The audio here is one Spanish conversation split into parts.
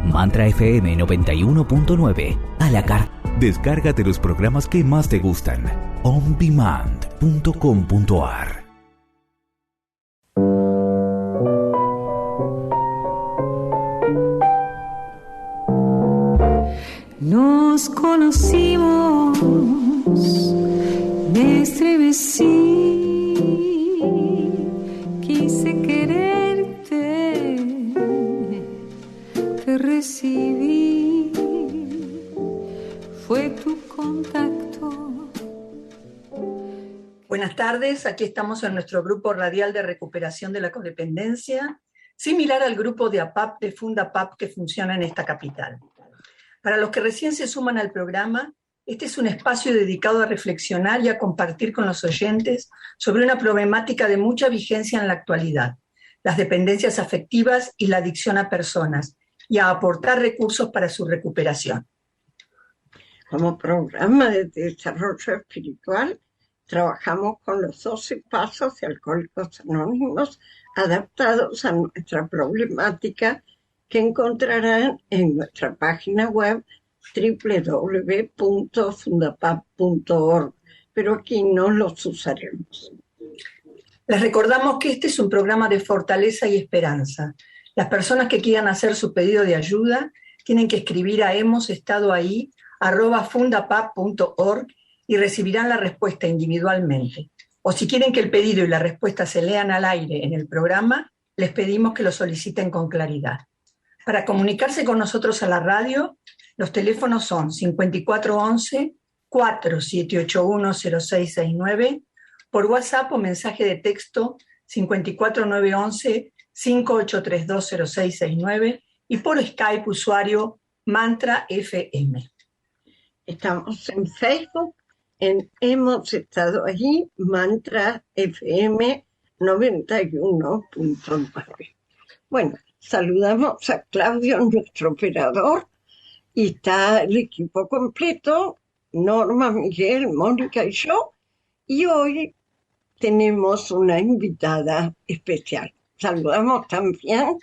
Mantra FM 91.9 a la carta. Descárgate los programas que más te gustan. ondemand.com.ar. Nos conocimos, me estremecí, quise quererte, te recibí, fue tu contacto. Buenas tardes, aquí estamos en nuestro grupo radial de recuperación de la codependencia, similar al grupo de APAP de Fundapap que funciona en esta capital. Para los que recién se suman al programa, este es un espacio dedicado a reflexionar y a compartir con los oyentes sobre una problemática de mucha vigencia en la actualidad, las dependencias afectivas y la adicción a personas, y a aportar recursos para su recuperación. Como programa de desarrollo espiritual, trabajamos con los 12 pasos de Alcohólicos Anónimos adaptados a nuestra problemática, que encontrarán en nuestra página web www.fundapap.org, pero aquí no los usaremos. Les recordamos que este es un programa de fortaleza y esperanza. Las personas que quieran hacer su pedido de ayuda tienen que escribir a hemosestadoahí@fundapap.org y recibirán la respuesta individualmente. O si quieren que el pedido y la respuesta se lean al aire en el programa, les pedimos que lo soliciten con claridad. Para comunicarse con nosotros a la radio, los teléfonos son 5411-4781-0669, por WhatsApp o mensaje de texto 54911-5832-0669 y por Skype usuario Mantra FM. Estamos en Facebook, hemos estado allí, Mantra FM 91.9. Bueno, saludamos a Claudio, nuestro operador, y está el equipo completo, Norma, Miguel, Mónica y yo, y hoy tenemos una invitada especial. Saludamos también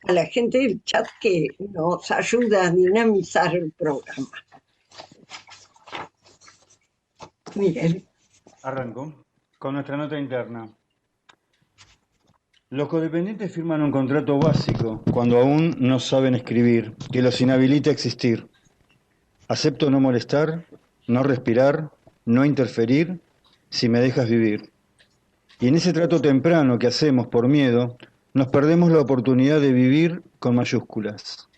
a la gente del chat que nos ayuda a dinamizar el programa. Miguel. Arranco con nuestra nota interna. Los codependientes firman un contrato básico cuando aún no saben escribir, que los inhabilita a existir. Acepto no molestar, no respirar, no interferir, si me dejas vivir. Y en ese trato temprano que hacemos por miedo, nos perdemos la oportunidad de vivir con mayúsculas.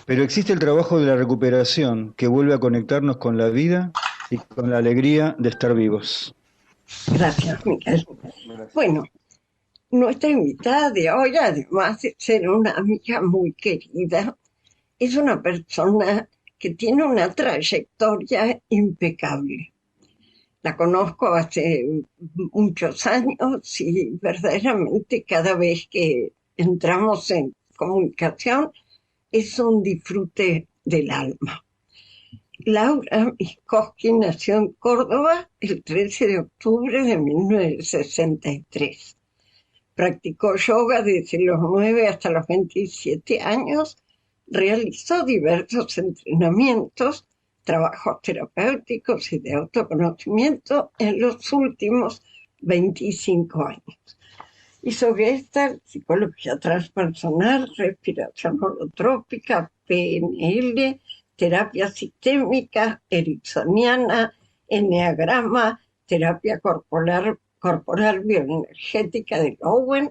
Pero existe el trabajo de la recuperación que vuelve a conectarnos con la vida y con la alegría de estar vivos. Gracias, Miguel. Bueno, nuestra invitada de hoy, además de ser una amiga muy querida, es una persona que tiene una trayectoria impecable. La conozco hace muchos años y verdaderamente cada vez que entramos en comunicación es un disfrute del alma. Laura Miskowski nació en Córdoba el 13 de octubre de 1963. Practicó yoga desde los 9 hasta los 27 años, realizó diversos entrenamientos, trabajos terapéuticos y de autoconocimiento en los últimos 25 años. Hizo Gestalt, psicología transpersonal, respiración holotrópica, PNL, terapia sistémica, ericksoniana, enneagrama, terapia corporal bioenergética de Owen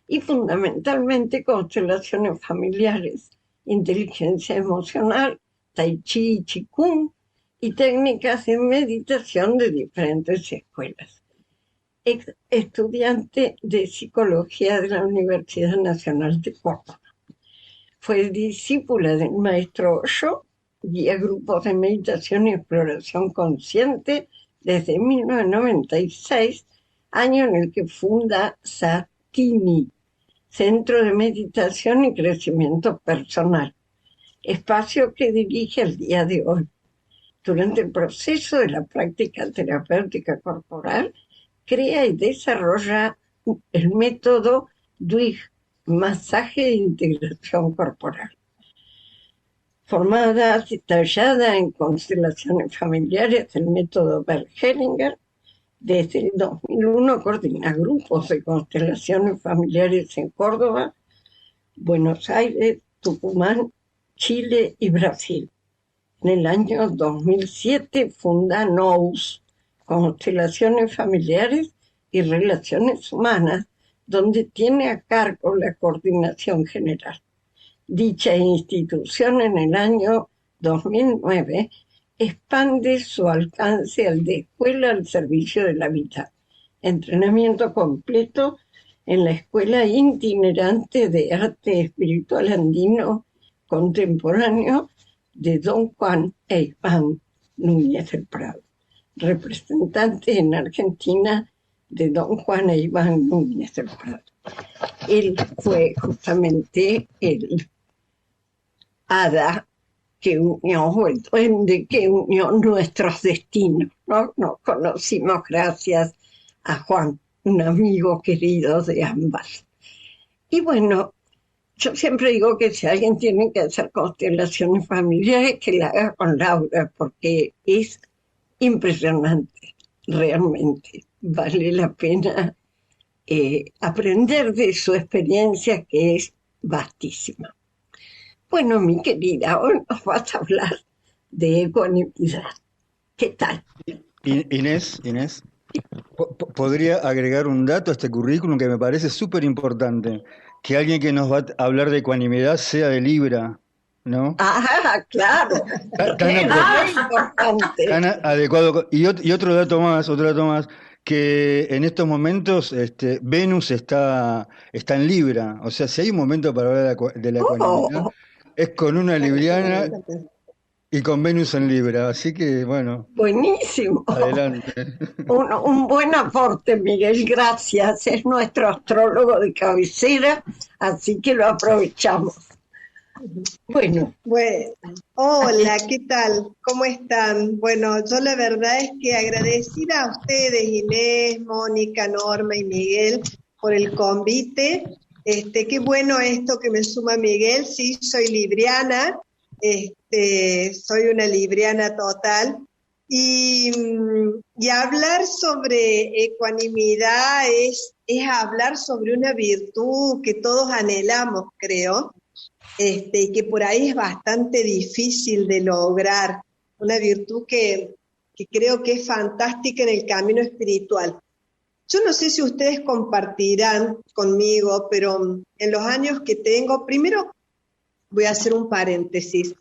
y fundamentalmente constelaciones familiares, inteligencia emocional, tai chi y qigong y técnicas de meditación de diferentes escuelas. Estudiante de psicología de la Universidad Nacional de Córdoba. Fue discípula del maestro Osho, guía grupos de meditación y exploración consciente desde 1996, año en el que funda Satini, Centro de Meditación y Crecimiento Personal, espacio que dirige el día de hoy. Durante el proceso de la práctica terapéutica corporal, crea y desarrolla el método DWIG, masaje de integración corporal. formada y tallada en constelaciones familiares del método Bert-Hellinger. Desde el 2001 coordina grupos de constelaciones familiares en Córdoba, Buenos Aires, Tucumán, Chile y Brasil. En el año 2007 funda NOUS, Constelaciones Familiares y Relaciones Humanas, donde tiene a cargo la coordinación general. Dicha institución en el año 2009 expande su alcance al de Escuela al Servicio de la Vida, entrenamiento completo en la Escuela Itinerante de Arte Espiritual Andino Contemporáneo de Don Juan e Iván Núñez del Prado, representante en Argentina de Don Juan e Iván Núñez del Prado. Él fue justamente el hada que unió, o el duende que unió nuestros destinos, ¿no? Nos conocimos gracias a Juan, un amigo querido de ambas. Y bueno, yo siempre digo que si alguien tiene que hacer constelaciones familiares, que la haga con Laura, porque es impresionante, realmente. Vale la pena aprender de su experiencia, que es vastísima. Bueno, mi querida, hoy nos vas a hablar de ecuanimidad. ¿Qué tal? Inés, ¿podría agregar un dato a este currículum que me parece súper importante? Que alguien que nos va a hablar de ecuanimidad sea de Libra, ¿no? Ah, claro. Tan adecuado. Y otro dato más, que en estos momentos Venus está en Libra. O sea, si hay un momento para hablar de la ecuanimidad, es con una libriana y con Venus en Libra. Así que, bueno. Buenísimo. Adelante. Un buen aporte, Miguel, gracias. Es nuestro astrólogo de cabecera, así que lo aprovechamos. Bueno, hola, ¿qué tal? ¿Cómo están? Bueno, yo la verdad es que agradecida a ustedes, Inés, Mónica, Norma y Miguel, por el convite. Qué bueno esto que me suma Miguel. Sí, soy libriana, soy una libriana total. Y hablar sobre ecuanimidad es hablar sobre una virtud que todos anhelamos, creo. Y que por ahí es bastante difícil de lograr, una virtud que creo que es fantástica en el camino espiritual. Yo no sé si ustedes compartirán conmigo, pero en los años que tengo, primero voy a hacer un paréntesis.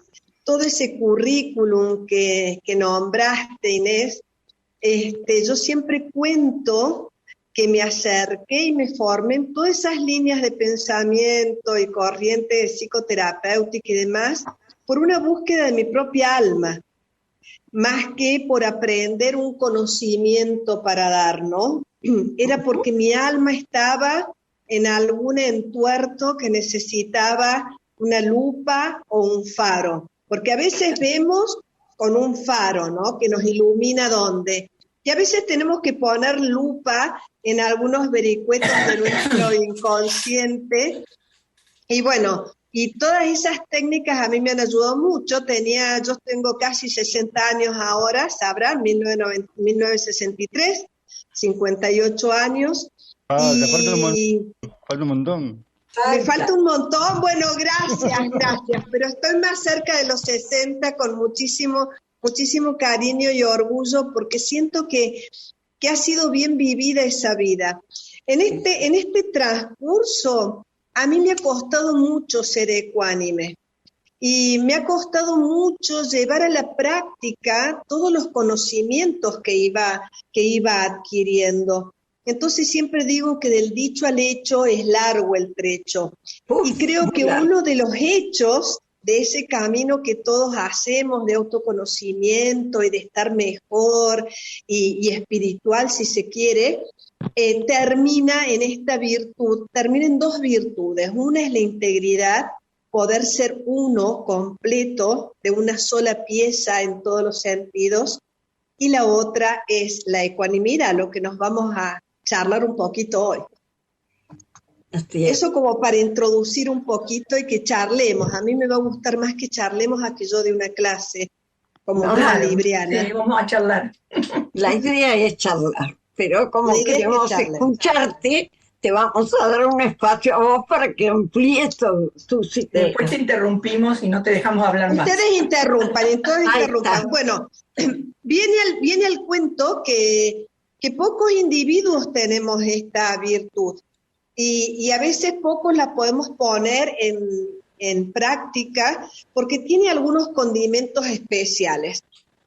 Todo ese currículum que nombraste, Inés, yo siempre cuento que me acerqué y me formé en todas esas líneas de pensamiento y corrientes psicoterapéuticas y demás, por una búsqueda de mi propia alma, más que por aprender un conocimiento para dar, ¿no? Era porque mi alma estaba en algún entuerto que necesitaba una lupa o un faro, porque a veces vemos con un faro, ¿no?, que nos ilumina dónde. Y a veces tenemos que poner lupa en algunos vericuetos de nuestro inconsciente. Y bueno, y todas esas técnicas a mí me han ayudado mucho. Yo tengo casi 60 años ahora, sabrán, 1963, 58 años. Te falta un montón. Me falta un montón, bueno, gracias, pero estoy más cerca de los 60 con muchísimo cariño y orgullo, porque siento que ha sido bien vivida esa vida. En este transcurso, a mí me ha costado mucho ser ecuánime, y me ha costado mucho llevar a la práctica todos los conocimientos que iba adquiriendo. Entonces siempre digo que del dicho al hecho es largo el trecho. Y creo que uno de los hechos de ese camino que todos hacemos de autoconocimiento y de estar mejor y espiritual, si se quiere, termina en dos virtudes. Una es la integridad, poder ser uno completo, de una sola pieza en todos los sentidos, y la otra es la ecuanimidad, lo que nos vamos a charlar un poquito hoy. Así es. Eso como para introducir un poquito y que charlemos. A mí me va a gustar más que charlemos a que yo de una clase, como No, una Claro, libriana. sí, vamos a charlar. La idea es charlar, pero como La idea es que queremos charlen. escucharte, te vamos a dar un espacio a vos para que amplíes tus Después ideas. te interrumpimos y no te dejamos hablar más. Ustedes interrumpan, entonces Ahí interrumpan. está. Bueno, viene al cuento que pocos individuos tenemos esta virtud y a veces pocos la podemos poner en práctica porque tiene algunos condimentos especiales.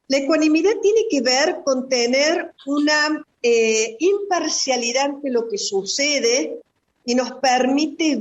La ecuanimidad tiene que ver con tener una imparcialidad ante lo que sucede y nos permite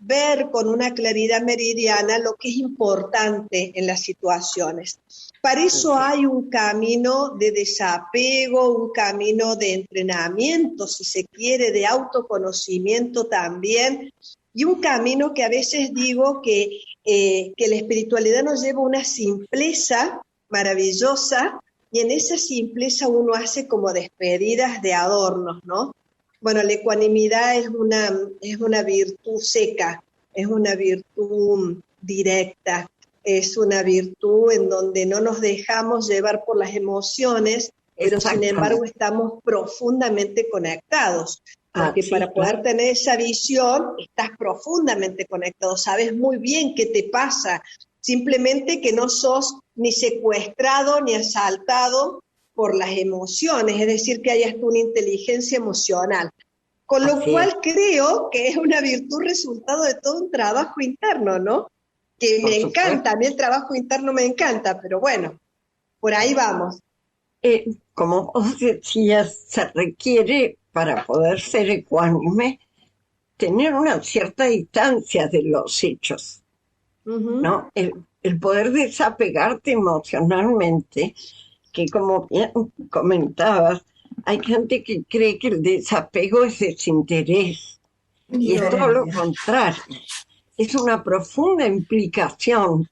ver con una claridad meridiana lo que es importante en las situaciones. Para eso hay un camino de desapego, un camino de entrenamiento, si se quiere, de autoconocimiento también, y un camino que a veces digo que la espiritualidad nos lleva a una simpleza maravillosa, y en esa simpleza uno hace como despedidas de adornos, ¿no? Bueno, la ecuanimidad es una virtud seca, es una virtud directa, es una virtud en donde no nos dejamos llevar por las emociones, pero sin embargo estamos profundamente conectados. Porque Sí, para poder tener esa visión, estás profundamente conectado, sabes muy bien qué te pasa, simplemente que no sos ni secuestrado ni asaltado por las emociones, es decir, que hayas tú una inteligencia emocional. Con lo Así cual creo que es una virtud resultado de todo un trabajo interno, ¿no? Que Por me supuesto. encanta, a mí el trabajo interno me encanta, pero bueno, por ahí vamos. Como vos decías, se requiere para poder ser ecuánime tener una cierta distancia de los hechos, Ujú. ¿no? El poder desapegarte emocionalmente, que como bien comentabas, hay gente que cree que el desapego es desinterés, y es todo lo contrario. Es una profunda implicación,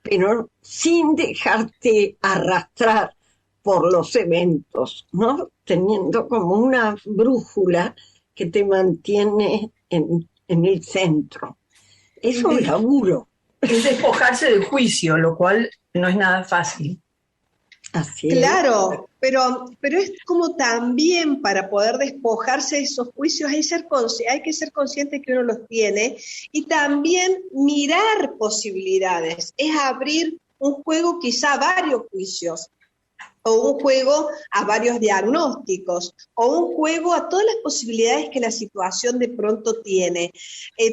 pero sin dejarte arrastrar por los eventos, ¿no? Teniendo como una brújula que te mantiene en el centro. Es un laburo. Es despojarse del juicio, lo cual no es nada fácil. Así Claro, pero es como también para poder despojarse de esos juicios hay que ser consciente que uno los tiene y también mirar posibilidades, es abrir un juego quizá a varios juicios, o un juego a varios diagnósticos, o un juego a todas las posibilidades que la situación de pronto tiene.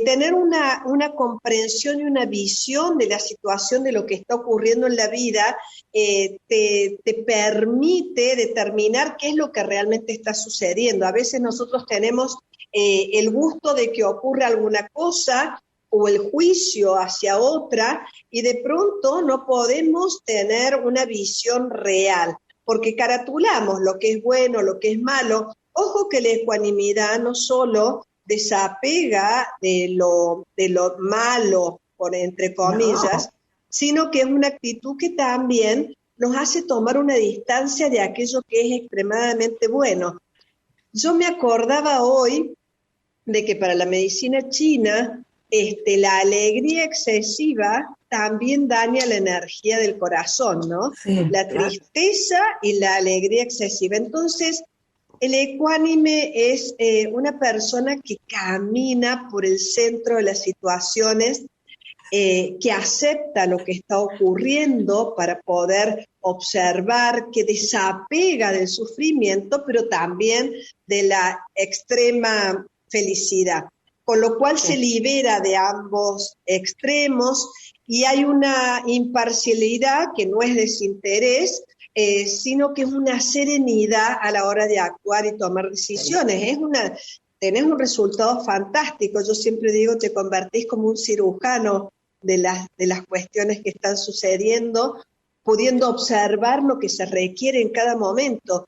Tener una comprensión y una visión de la situación de lo que está ocurriendo en la vida te permite determinar qué es lo que realmente está sucediendo. A veces nosotros tenemos el gusto de que ocurra alguna cosa o el juicio hacia otra, y de pronto no podemos tener una visión real, porque caratulamos lo que es bueno, lo que es malo. Ojo que la ecuanimidad no solo desapega de lo malo, por entre comillas, sino que es una actitud que también nos hace tomar una distancia de aquello que es extremadamente bueno. Yo me acordaba hoy de que para la medicina china, la alegría excesiva también daña la energía del corazón, ¿no? Sí, La tristeza y la alegría excesiva. Entonces, el ecuánime es una persona que camina por el centro de las situaciones, que acepta lo que está ocurriendo para poder observar, que desapega del sufrimiento, pero también de la extrema felicidad, con lo cual se libera de ambos extremos y hay una imparcialidad que no es desinterés, sino que es una serenidad a la hora de actuar y tomar decisiones. Tenés un resultado fantástico. Yo siempre digo, te convertís como un cirujano de las cuestiones que están sucediendo, pudiendo observar lo que se requiere en cada momento.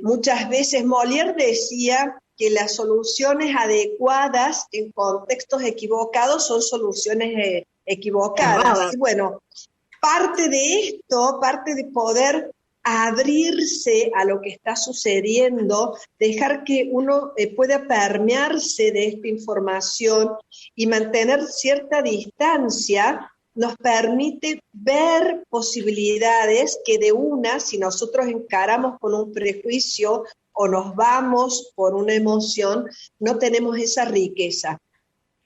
Muchas veces Molière decía que las soluciones adecuadas en contextos equivocados son soluciones equivocadas. Y bueno, parte de esto, parte de poder abrirse a lo que está sucediendo, dejar que uno pueda permearse de esta información y mantener cierta distancia, nos permite ver posibilidades que de una, si nosotros encaramos con un prejuicio o nos vamos por una emoción, no tenemos esa riqueza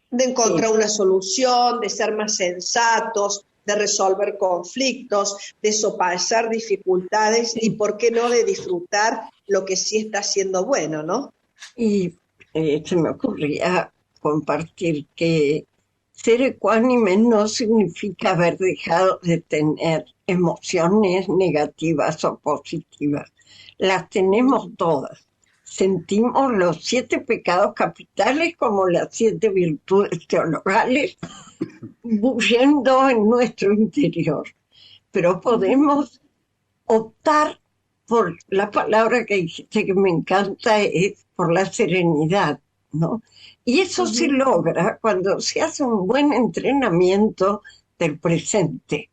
de encontrar una solución, de ser más sensatos, de resolver conflictos, de sopesar dificultades y, ¿por qué no?, de disfrutar lo que sí está siendo bueno, ¿no? Y se me ocurría compartir que ser ecuánime no significa haber dejado de tener emociones negativas o positivas. Las tenemos todas. Sentimos los 7 pecados capitales como las 7 virtudes teologales bullendo en nuestro interior. Pero podemos optar por la palabra que dijiste que me encanta, es por la serenidad, ¿no? Y eso se logra cuando se hace un buen entrenamiento del presente,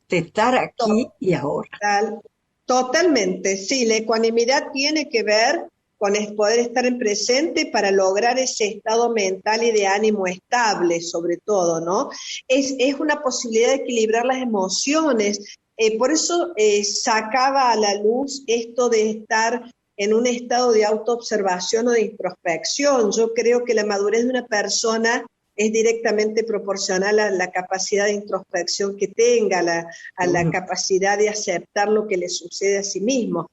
de estar aquí y ahora. Totalmente, sí, la ecuanimidad tiene que ver con poder estar en presente para lograr ese estado mental y de ánimo estable, sobre todo, ¿no? Es una posibilidad de equilibrar las emociones. Por eso sacaba a la luz esto de estar en un estado de autoobservación o de introspección. Yo creo que la madurez de una persona es directamente proporcional a la capacidad de introspección que tenga, a la capacidad de aceptar lo que le sucede a sí mismo.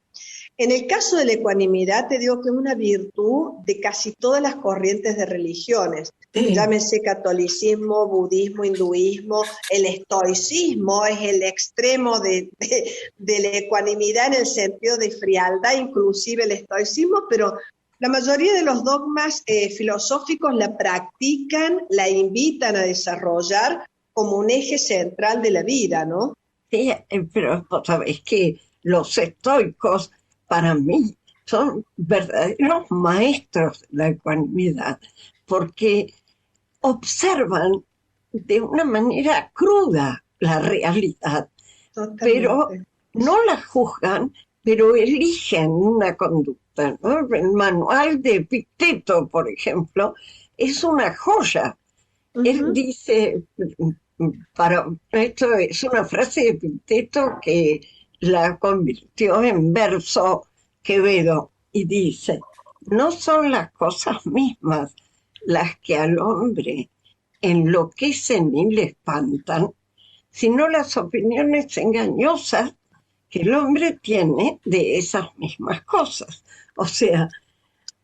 En el caso de la ecuanimidad, te digo que es una virtud de casi todas las corrientes de religiones. Llámese catolicismo, budismo, hinduismo, el estoicismo es el extremo de la ecuanimidad en el sentido de frialdad, inclusive el estoicismo, pero la mayoría de los dogmas filosóficos la practican, la invitan a desarrollar como un eje central de la vida, ¿no? Sí, pero vos sabés que los estoicos, para mí, son verdaderos maestros de la ecuanimidad, porque observan de una manera cruda la realidad, pero no la juzgan, pero eligen una conducta, ¿no? El manual de Epicteto, por ejemplo, es una joya. Él dice, esto es una frase de Epicteto que la convirtió en verso Quevedo, y dice: no son las cosas mismas las que al hombre enloquecen y le espantan, sino las opiniones engañosas que el hombre tiene de esas mismas cosas. O sea,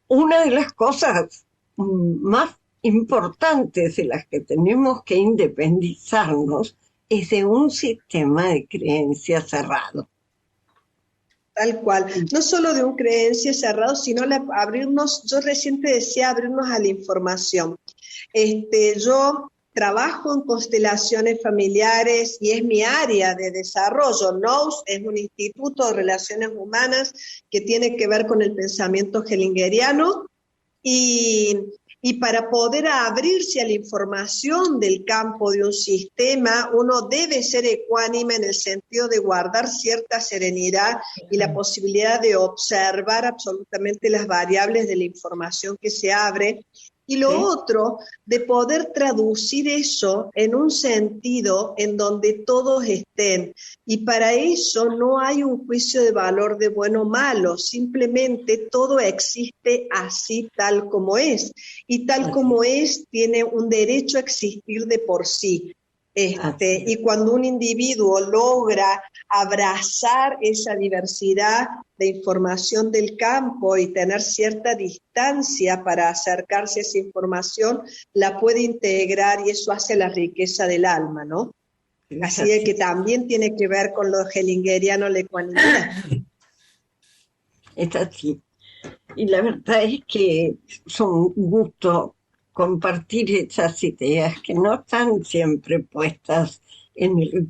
una de las cosas más importantes de las que tenemos que independizarnos es de un sistema de creencias cerrado. Tal cual. No solo de un creencia cerrado, sino abrirnos, yo recién te decía, abrirnos a la información. Yo trabajo en constelaciones familiares y es mi área de desarrollo. NOUS es un instituto de relaciones humanas que tiene que ver con el pensamiento hellingeriano y para poder abrirse a la información del campo de un sistema, uno debe ser ecuánime en el sentido de guardar cierta serenidad y la posibilidad de observar absolutamente las variables de la información que se abre. Y lo otro, de poder traducir eso en un sentido en donde todos estén. Y para eso no hay un juicio de valor de bueno o malo, simplemente todo existe así tal como es. Y tal como es, tiene un derecho a existir de por sí. Y cuando un individuo logra abrazar esa diversidad de información del campo y tener cierta distancia para acercarse a esa información, la puede integrar y eso hace la riqueza del alma, ¿no? Así es que también tiene que ver con lo hellingeriano, la ecuanimidad. Es así. Y la verdad es que es un gusto compartir esas ideas que no están siempre puestas en el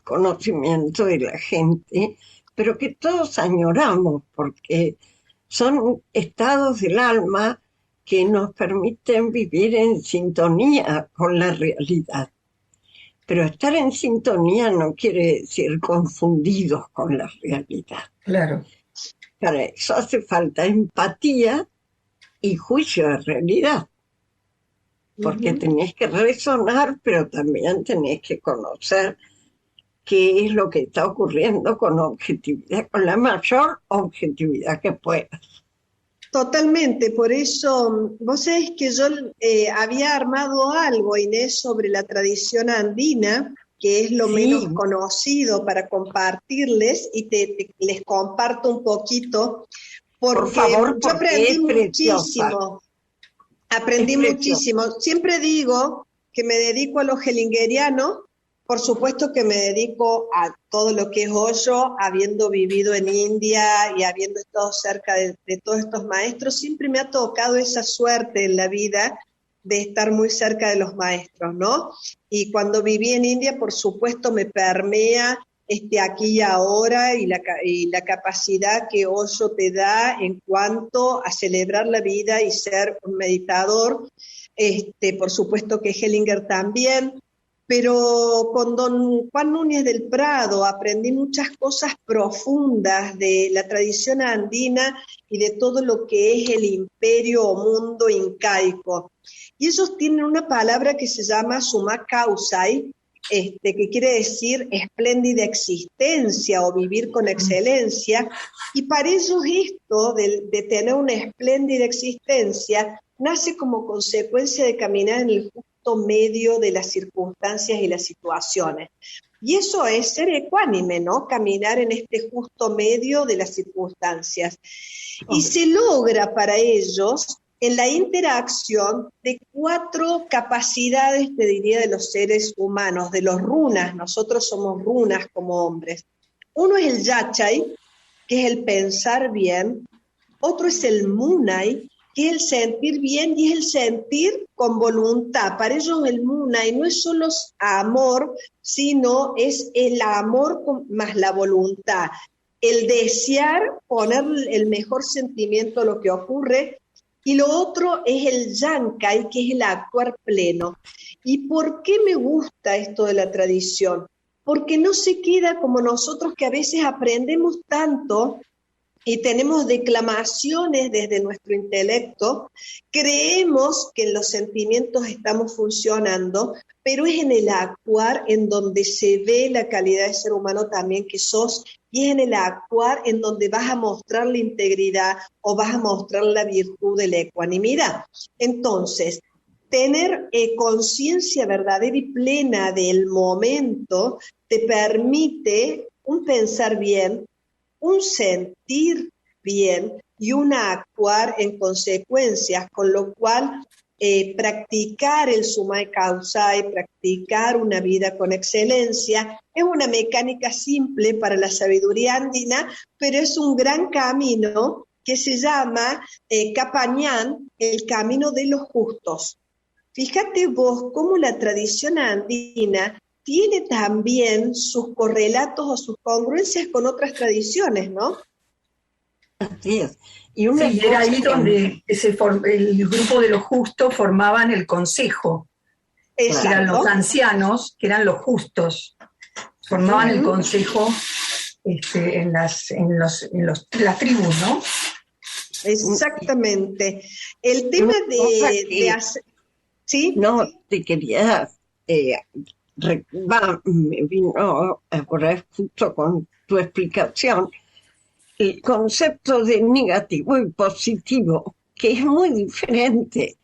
conocimiento de la gente, pero que todos añoramos porque son estados del alma que nos permiten vivir en sintonía con la realidad. Pero estar en sintonía no quiere decir confundidos con la realidad. Claro. Para eso hace falta empatía y juicio de realidad. Porque tenés que resonar, pero también tenés que conocer qué es lo que está ocurriendo con objetividad, con la mayor objetividad que puedas. Totalmente, por eso, vos sabés que yo había armado algo, Inés, sobre la tradición andina, que es lo menos conocido para compartirles, y les comparto un poquito, porque por favor, yo aprendí muchísimo. Aprendí muchísimo. Siempre digo que me dedico a lo hellingeriano. Por supuesto que me dedico a todo lo que es Osho, habiendo vivido en India y habiendo estado cerca de todos estos maestros. Siempre me ha tocado esa suerte en la vida de estar muy cerca de los maestros, ¿no? Y cuando viví en India, por supuesto, me permea aquí y ahora y la capacidad que Osho te da en cuanto a celebrar la vida y ser un meditador. Por supuesto que Hellinger también. Pero con don Juan Núñez del Prado aprendí muchas cosas profundas de la tradición andina y de todo lo que es el imperio o mundo incaico. Y ellos tienen una palabra que se llama summa causai, que quiere decir espléndida existencia o vivir con excelencia. Y para ellos esto de tener una espléndida existencia nace como consecuencia de caminar en el medio de las circunstancias y las situaciones. Y eso es ser ecuánime, ¿no? Caminar en este justo medio de las circunstancias. Y se logra para ellos en la interacción de 4 capacidades, te diría, de los seres humanos, de los runas. Nosotros somos runas como hombres. Uno es el yachai, que es el pensar bien. Otro es el munai, que es el sentir bien y es el sentir con voluntad. Para ellos el munai no es solo amor, sino es el amor más la voluntad. El desear poner el mejor sentimiento a lo que ocurre. Y lo otro es el yankai, que es el actuar pleno. ¿Y por qué me gusta esto de la tradición? Porque no se queda como nosotros, que a veces aprendemos tanto y tenemos declamaciones desde nuestro intelecto, creemos que en los sentimientos estamos funcionando, pero es en el actuar en donde se ve la calidad de ser humano también que sos, y es en el actuar en donde vas a mostrar la integridad o vas a mostrar la virtud de la ecuanimidad. Entonces, tener conciencia verdadera y plena del momento te permite un pensar bien, un sentir bien y un actuar en consecuencias, con lo cual practicar el summa causai, practicar una vida con excelencia, es una mecánica simple para la sabiduría andina, pero es un gran camino que se llama Kapañán, el camino de los justos. Fíjate vos cómo la tradición andina tiene también sus correlatos o sus congruencias con otras tradiciones, ¿no? Así es. Y era ahí donde el grupo de los justos formaban el consejo. Exacto. Eran los ancianos, que eran los justos. Formaban el consejo en las tribus, ¿no? Exactamente. El tema de hacer... ¿Sí? No, te quería... me vino ahora justo con tu explicación el concepto de negativo y positivo, que es muy diferente.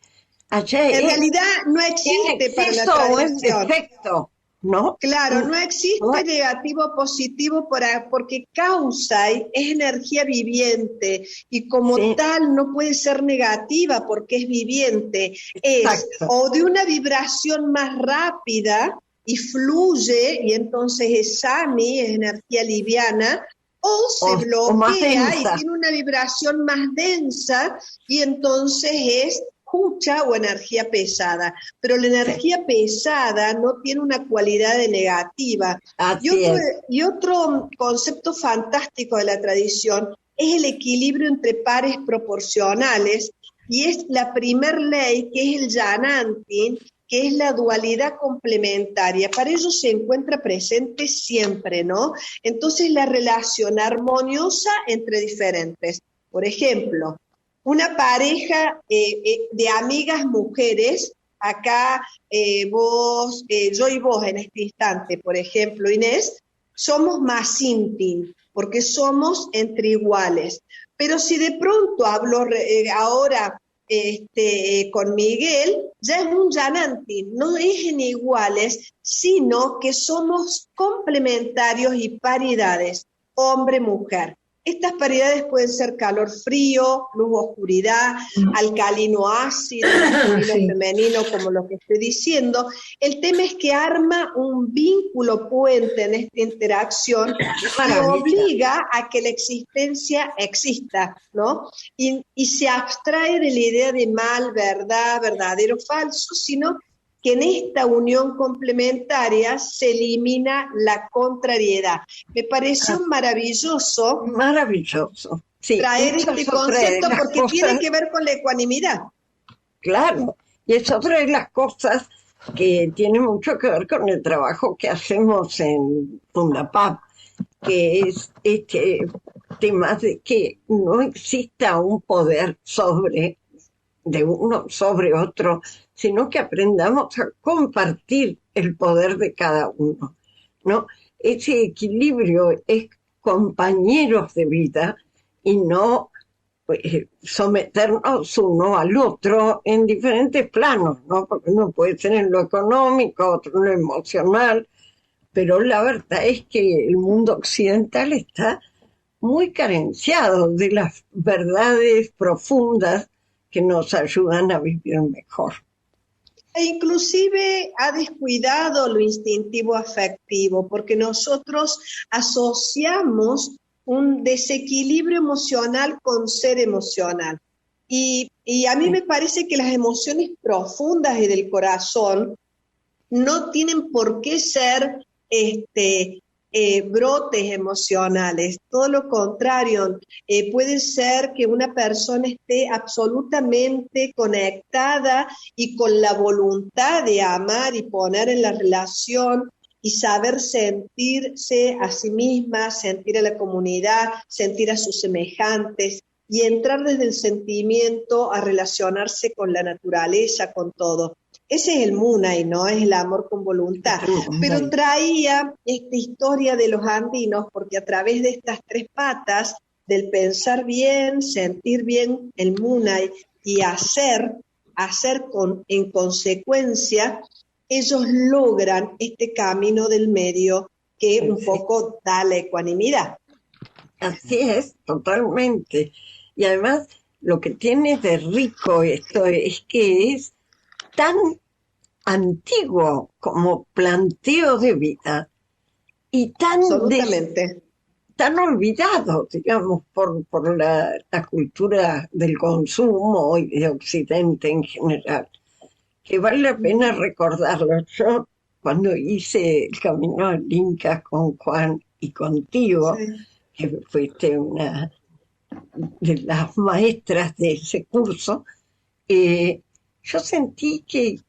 Allá en realidad no existe para la tradición. Defecto, ¿no? Claro, no existe negativo o positivo porque causai es energía viviente y como tal no puede ser negativa porque es viviente. Es o de una vibración más rápida y fluye, y entonces es sami, es energía liviana, o se bloquea y tiene una vibración más densa, y entonces es jucha o energía pesada. Pero la energía pesada no tiene una cualidad de negativa. Y otro concepto fantástico de la tradición es el equilibrio entre pares proporcionales, y es la primer ley, que es el Yanantin, que es la dualidad complementaria. Para ello se encuentra presente siempre, ¿no? Entonces la relación armoniosa entre diferentes. Por ejemplo, una pareja de amigas mujeres, acá vos, yo y vos en este instante, por ejemplo, Inés, somos más íntimos, porque somos entre iguales. Pero si de pronto hablo ahora con Miguel, ya es un llananti, no es en iguales, sino que somos complementarios y paridades, hombre-mujer. Estas paridades pueden ser calor-frío, luz-oscuridad, alcalino-ácido, masculino-femenino, como lo que estoy diciendo. El tema es que arma un vínculo puente en esta interacción que obliga a que la existencia exista, ¿no? Y se abstrae de la idea de mal, verdad, verdadero, falso, sino que en esta unión complementaria se elimina la contrariedad. Me pareció maravilloso. Maravilloso. Sí, traer este concepto porque tiene que ver con la ecuanimidad. Claro, y es otra de las cosas que tiene mucho que ver con el trabajo que hacemos en Fundapap, que es este tema de que no exista un poder de uno sobre otro, sino que aprendamos a compartir el poder de cada uno, ¿no? Ese equilibrio es compañeros de vida y no someternos uno al otro en diferentes planos, ¿no? Porque uno puede ser en lo económico, otro en lo emocional, pero la verdad es que el mundo occidental está muy carenciado de las verdades profundas que nos ayudan a vivir mejor. E inclusive ha descuidado lo instintivo afectivo, porque nosotros asociamos un desequilibrio emocional con ser emocional. Y a mí me parece que las emociones profundas y del corazón no tienen por qué ser brotes emocionales, todo lo contrario, puede ser que una persona esté absolutamente conectada y con la voluntad de amar y poner en la relación y saber sentirse a sí misma, sentir a la comunidad, sentir a sus semejantes y entrar desde el sentimiento a relacionarse con la naturaleza, con todo. Ese es el Munay, ¿no? Es el amor con voluntad. Pero traía esta historia de los andinos porque a través de estas tres patas, del pensar bien, sentir bien el Munay y hacer en consecuencia, ellos logran este camino del medio que un poco da la ecuanimidad. Así es, totalmente. Y además, lo que tiene de rico esto es que es tan antiguo como planteo de vida y tan olvidado, digamos, por la cultura del consumo y de Occidente en general, que vale la pena recordarlo. Yo, cuando hice el Camino del Inca con Juan y contigo, que fuiste una de las maestras de ese curso, yo sentí que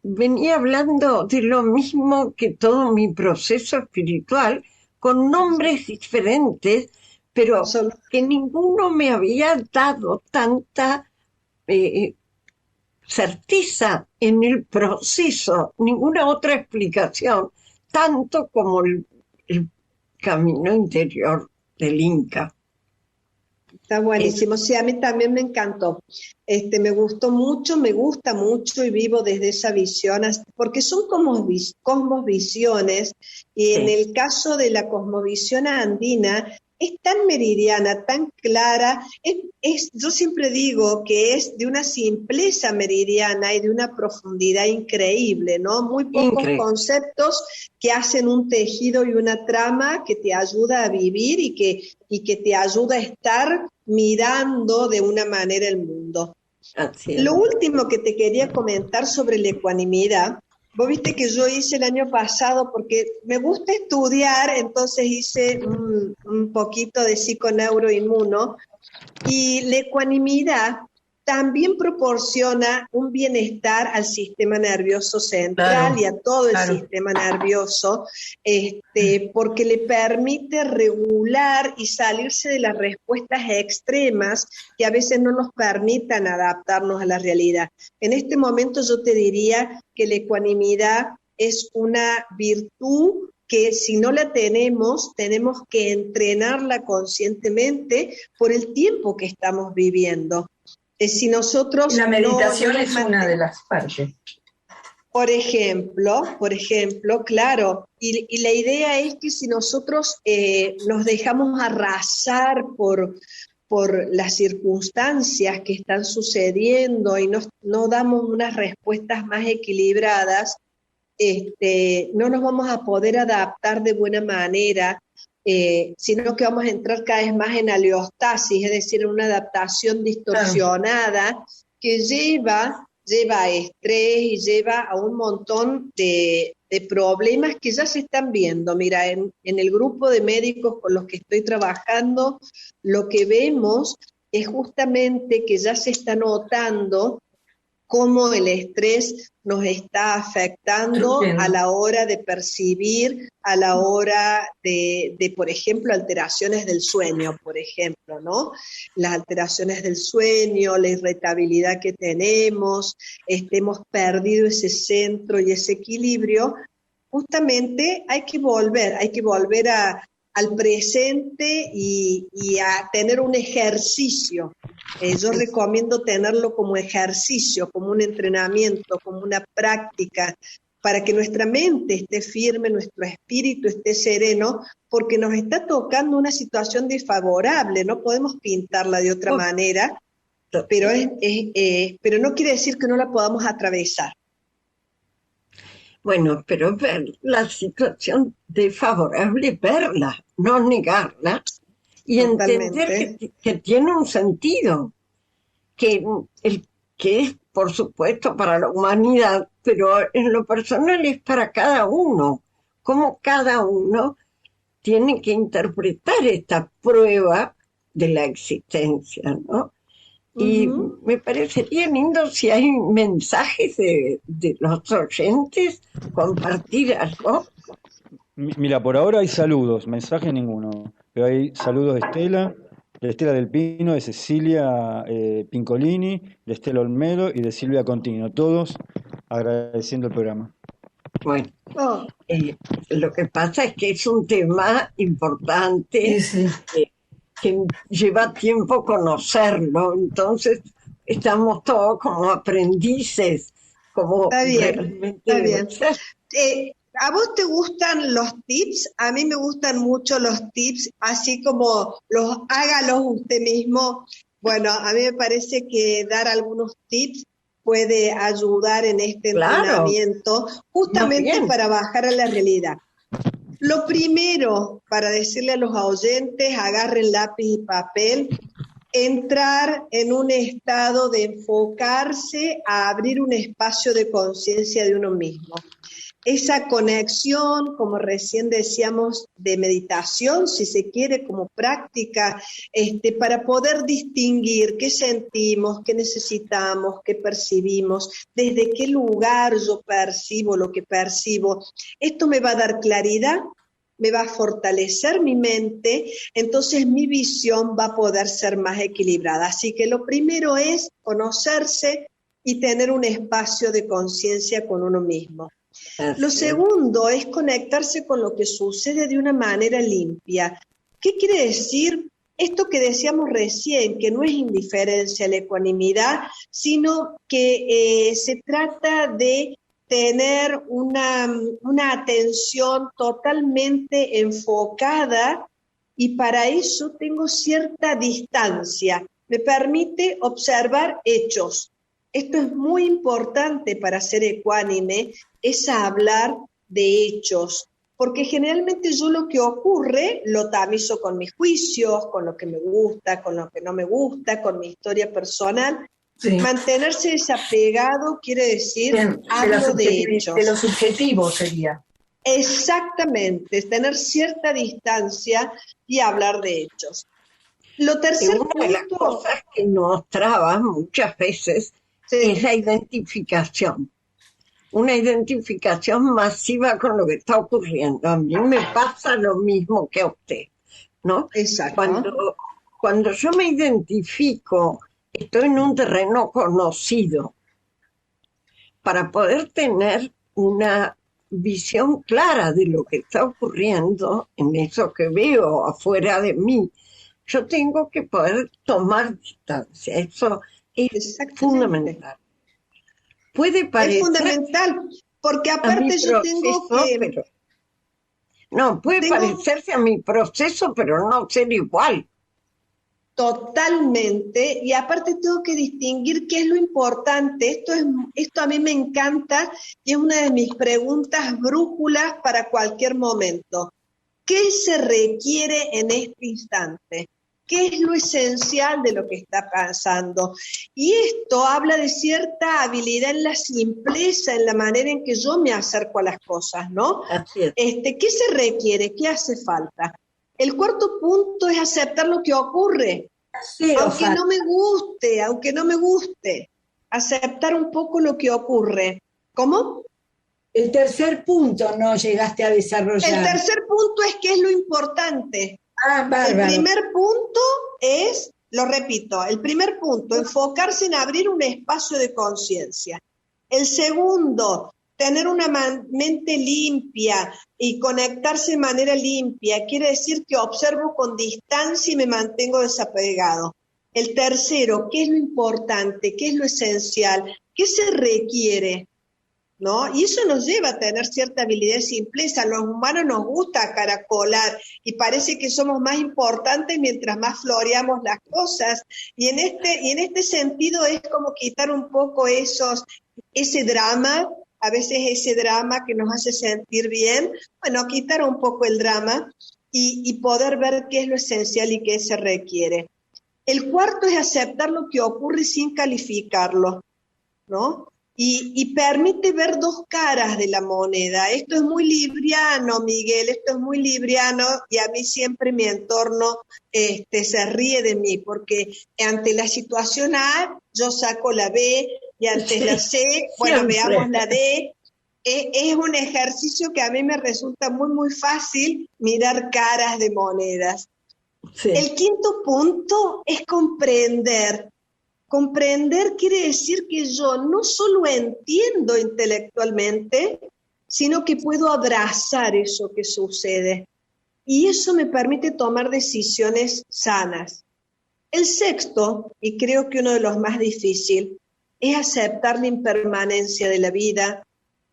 venía hablando de lo mismo que todo mi proceso espiritual, con nombres diferentes, pero que ninguno me había dado tanta certeza en el proceso, ninguna otra explicación, tanto como el camino interior del Inca. Está buenísimo, sí, a mí también me encantó. Me gustó mucho, me gusta mucho y vivo desde esa visión, porque son cosmovisiones, y en el caso de la cosmovisión andina, es tan meridiana, tan clara, yo siempre digo que es de una simpleza meridiana y de una profundidad increíble, ¿no? Muy pocos conceptos que hacen un tejido y una trama que te ayuda a vivir y que te ayuda a estar mirando de una manera el mundo. Lo último que te quería comentar sobre la ecuanimidad, vos viste que yo hice el año pasado, porque me gusta estudiar, entonces hice un poquito de psiconeuroinmuno, y la ecuanimidad también proporciona un bienestar al sistema nervioso central y a todo el sistema nervioso, porque le permite regular y salirse de las respuestas extremas que a veces no nos permitan adaptarnos a la realidad. En este momento yo te diría que la ecuanimidad es una virtud que si no la tenemos que entrenarla conscientemente por el tiempo que estamos viviendo. Si nosotros la meditación es una de las partes. Por ejemplo, claro, y la idea es que si nosotros nos dejamos arrasar por las circunstancias que están sucediendo y no damos unas respuestas más equilibradas, no nos vamos a poder adaptar de buena manera, sino que vamos a entrar cada vez más en aleostasis, es decir, en una adaptación distorsionada que lleva a estrés y lleva a un montón de problemas que ya se están viendo. Mira, en el grupo de médicos con los que estoy trabajando, lo que vemos es justamente que ya se está notando cómo el estrés nos está afectando a la hora de percibir, a la hora de, por ejemplo, alteraciones del sueño, por ejemplo, ¿no? Las alteraciones del sueño, la irritabilidad que tenemos, hemos perdido ese centro y ese equilibrio. Justamente hay que volver al presente y a tener un ejercicio. Yo recomiendo tenerlo como ejercicio, como un entrenamiento, como una práctica, para que nuestra mente esté firme, nuestro espíritu esté sereno, porque nos está tocando una situación desfavorable, no podemos pintarla de otra manera, pero no quiere decir que no la podamos atravesar. Bueno, pero ver la situación desfavorable, verla, no negarla, y entender que tiene un sentido, que es, por supuesto, para la humanidad, pero en lo personal es para cada uno, como cada uno tiene que interpretar esta prueba de la existencia, ¿no? Y me parecería lindo si hay mensajes de los oyentes, compartir algo. Mira, por ahora hay saludos, mensaje ninguno, pero hay saludos de Estela del Pino, de Cecilia Pincolini, de Estela Olmedo y de Silvia Contino, todos agradeciendo el programa. Bueno, lo que pasa es que es un tema importante, que lleva tiempo conocerlo, entonces estamos todos como aprendices, como está bien, realmente está bien. ¿A vos te gustan los tips? A mí me gustan mucho los tips, así como hágalos usted mismo. Bueno, a mí me parece que dar algunos tips puede ayudar en este entrenamiento, justamente para bajar a la realidad. Lo primero, para decirle a los oyentes, agarren lápiz y papel, entrar en un estado de enfocarse a abrir un espacio de conciencia de uno mismo. Esa conexión, como recién decíamos, de meditación, si se quiere, como práctica, para poder distinguir qué sentimos, qué necesitamos, qué percibimos, desde qué lugar yo percibo lo que percibo. Esto me va a dar claridad, me va a fortalecer mi mente, entonces mi visión va a poder ser más equilibrada. Así que lo primero es conocerse y tener un espacio de conciencia con uno mismo. Lo segundo es conectarse con lo que sucede de una manera limpia. ¿Qué quiere decir? Esto que decíamos recién, que no es indiferencia, la ecuanimidad, sino que se trata de tener una atención totalmente enfocada y para eso tengo cierta distancia. Me permite observar hechos. Esto es muy importante para ser ecuánime, es hablar de hechos, porque generalmente yo lo que ocurre lo tamizo con mis juicios, con lo que me gusta, con lo que no me gusta, con mi historia personal. Sí. Mantenerse desapegado quiere decir hablo de hechos. De lo subjetivo sería. Exactamente, es tener cierta distancia y hablar de hechos. Lo Y tercer una de las punto, cosas que nos traba muchas veces es sí, la identificación. Una identificación masiva con lo que está ocurriendo. A mí me pasa lo mismo que a usted, ¿no? exacto, Cuando yo me identifico, estoy en un terreno conocido para poder tener una visión clara de lo que está ocurriendo en eso que veo afuera de mí. Yo tengo que poder tomar distancia. Eso es exactamente. fundamental. Puede Es parecer fundamental, porque a mi aparte yo proceso, pero no, puede tengo parecerse a mi proceso, pero no ser igual. totalmente, y aparte tengo que distinguir qué es lo importante. Esto a mí me encanta y es una de mis preguntas brújulas para cualquier momento. ¿Qué se requiere en este instante? ¿Qué es lo esencial de lo que está pasando? Y esto habla de cierta habilidad en la simpleza, en la manera en que yo me acerco a las cosas, ¿no? Así es. ¿Qué se requiere? ¿Qué hace falta? El cuarto punto es aceptar lo que ocurre, aunque no me guste, aceptar un poco lo que ocurre. ¿Cómo? El tercer punto no llegaste a El desarrollar. tercer punto es qué es lo importante. Ah, El bárbaro. primer punto es, lo repito, el primer punto, enfocarse en abrir un espacio de conciencia. El segundo, tener una mente limpia y conectarse de manera limpia. Quiere decir que observo con distancia y me mantengo desapegado. El tercero, ¿qué es lo importante? ¿Qué es lo esencial? ¿Qué se requiere? ¿No? Y eso nos lleva a tener cierta habilidad de simpleza. A los humanos nos gusta caracolar y parece que somos más importantes mientras más floreamos las cosas. Y en este sentido es como quitar un poco ese drama, a veces ese drama que nos hace sentir bien, bueno, quitar un poco el drama y poder ver qué es lo esencial y qué se requiere. El cuarto es aceptar lo que ocurre sin calificarlo, ¿no? Y permite ver dos caras de la moneda. Esto es muy libriano, Miguel, esto es muy libriano, y a mí siempre mi entorno se ríe de mí, porque ante la situación A yo saco la B, y ante la C, bueno, Siempre. veamos la D. Es un ejercicio que a mí me resulta muy, muy fácil mirar caras de monedas. Sí. El quinto punto es comprender. Comprender quiere decir que yo no solo entiendo intelectualmente, sino que puedo abrazar eso que sucede. Y eso me permite tomar decisiones sanas. El sexto, y creo que uno de los más difíciles, es aceptar la impermanencia de la vida,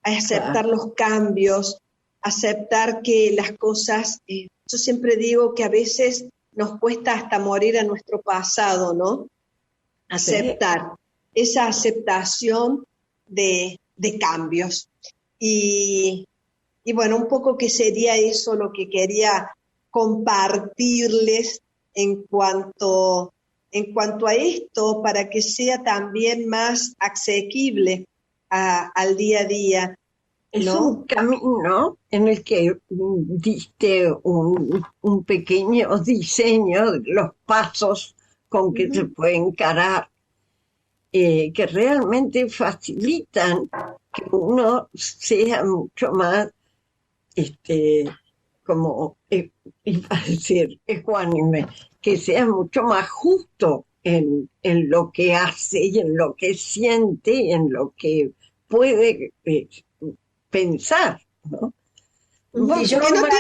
aceptar los cambios, aceptar que las cosas, yo siempre digo que a veces nos cuesta hasta morir a nuestro pasado, ¿no? Aceptar, esa aceptación de cambios. Y bueno, un poco que sería eso lo que quería compartirles en cuanto a esto, para que sea también más asequible al día a día, Es ¿no? un camino en el que diste un pequeño diseño de los pasos con que se puede encarar, que realmente facilitan que uno sea mucho más, como iba a decir, ecuánime, que sea mucho más justo en lo que hace y en lo que siente y en lo que puede pensar, ¿no? Y yo Que no María,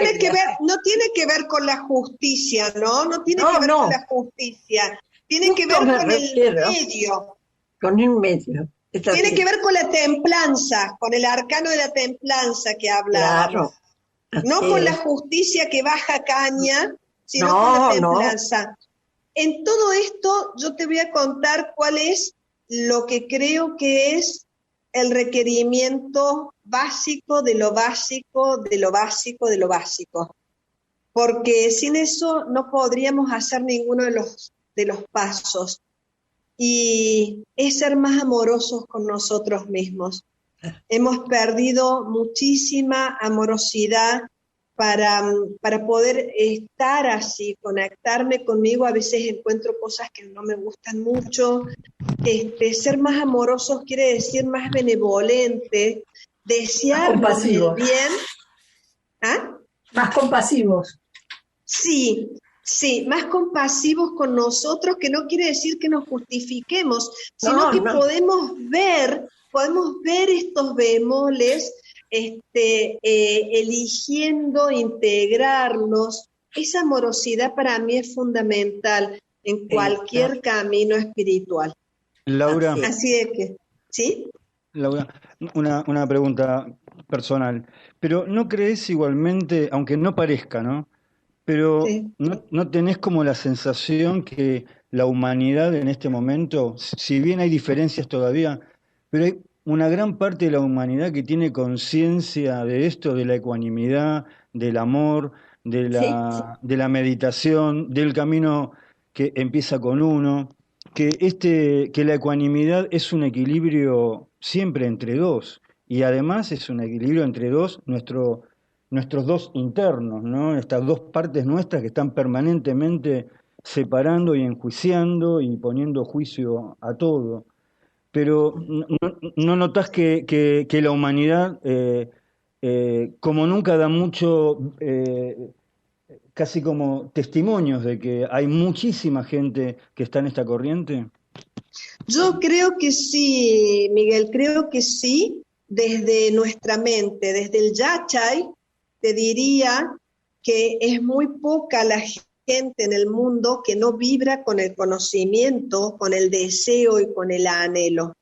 tiene que ver con la justicia, ¿no? No tiene No, que ver no. con la justicia, tiene que Justo ver me con refiero. el medio. Con el medio. Está Tiene bien. que ver con la templanza, con el arcano de la templanza que hablábamos. Claro. No así con la es. justicia que baja caña, sino No, con la no. templanza. En todo esto yo te voy a contar cuál es lo que creo que es el requerimiento básico de lo básico, de lo básico, de lo básico. Porque sin eso no podríamos hacer ninguno de los pasos. Y es ser más amorosos con nosotros mismos. Hemos perdido muchísima amorosidad para poder estar así, conectarme conmigo. A veces encuentro cosas que no me gustan mucho. Ser más amorosos quiere decir más benevolente, desearnos el bien. ¿Ah? Más compasivos. Sí, sí, más compasivos con nosotros, que no quiere decir que nos justifiquemos, sino que podemos ver estos bemoles, eligiendo integrarlos. Esa amorosidad para mí es fundamental en cualquier camino espiritual. Laura. Así es que, ¿sí? Laura, una pregunta personal. Pero ¿no crees igualmente, aunque no parezca, ¿no? Pero Sí. ¿no tenés como la sensación que la humanidad en este momento, si bien hay diferencias todavía, pero hay una gran parte de la humanidad que tiene conciencia de esto, de la ecuanimidad, del amor, de la meditación, del camino que empieza con uno, que la ecuanimidad es un equilibrio siempre entre dos, y además es un equilibrio entre dos, nuestros dos internos, ¿no? Estas dos partes nuestras que están permanentemente separando y enjuiciando y poniendo juicio a todo. Pero ¿no notás que la humanidad, como nunca, da mucho, casi como testimonios de que hay muchísima gente que está en esta corriente? Yo creo que sí, Miguel, creo que sí, desde nuestra mente, desde el Yachay, te diría que es muy poca la gente en el mundo que no vibra con el conocimiento, con el deseo y con el anhelo.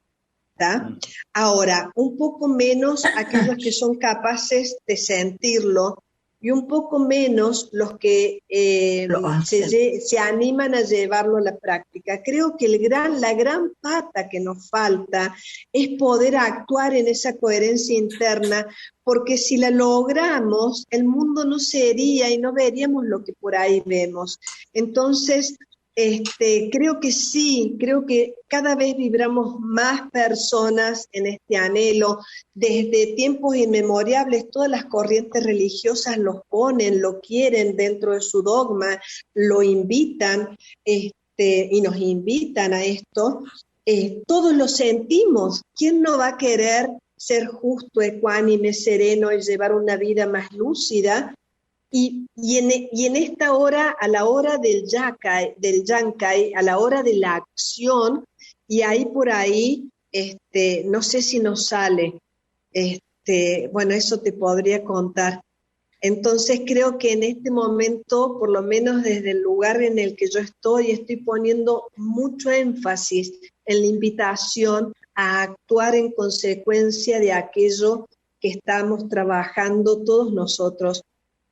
¿Tá? Ahora, un poco menos aquellos que son capaces de sentirlo y un poco menos los que se animan a llevarlo a la práctica. Creo que la gran pata que nos falta es poder actuar en esa coherencia interna, porque si la logramos, el mundo no sería y no veríamos lo que por ahí vemos. Entonces, creo que sí, creo que cada vez vibramos más personas en este anhelo. Desde tiempos inmemorables, todas las corrientes religiosas lo ponen, lo quieren dentro de su dogma, lo invitan, y nos invitan a esto. Todos lo sentimos. ¿Quién no va a querer ser justo, ecuánime, sereno y llevar una vida más lúcida? Y en esta hora, a la hora del Yankay, a la hora de la acción, y ahí por ahí, no sé si nos sale, bueno, eso te podría contar. Entonces creo que en este momento, por lo menos desde el lugar en el que yo estoy poniendo mucho énfasis en la invitación a actuar en consecuencia de aquello que estamos trabajando todos nosotros.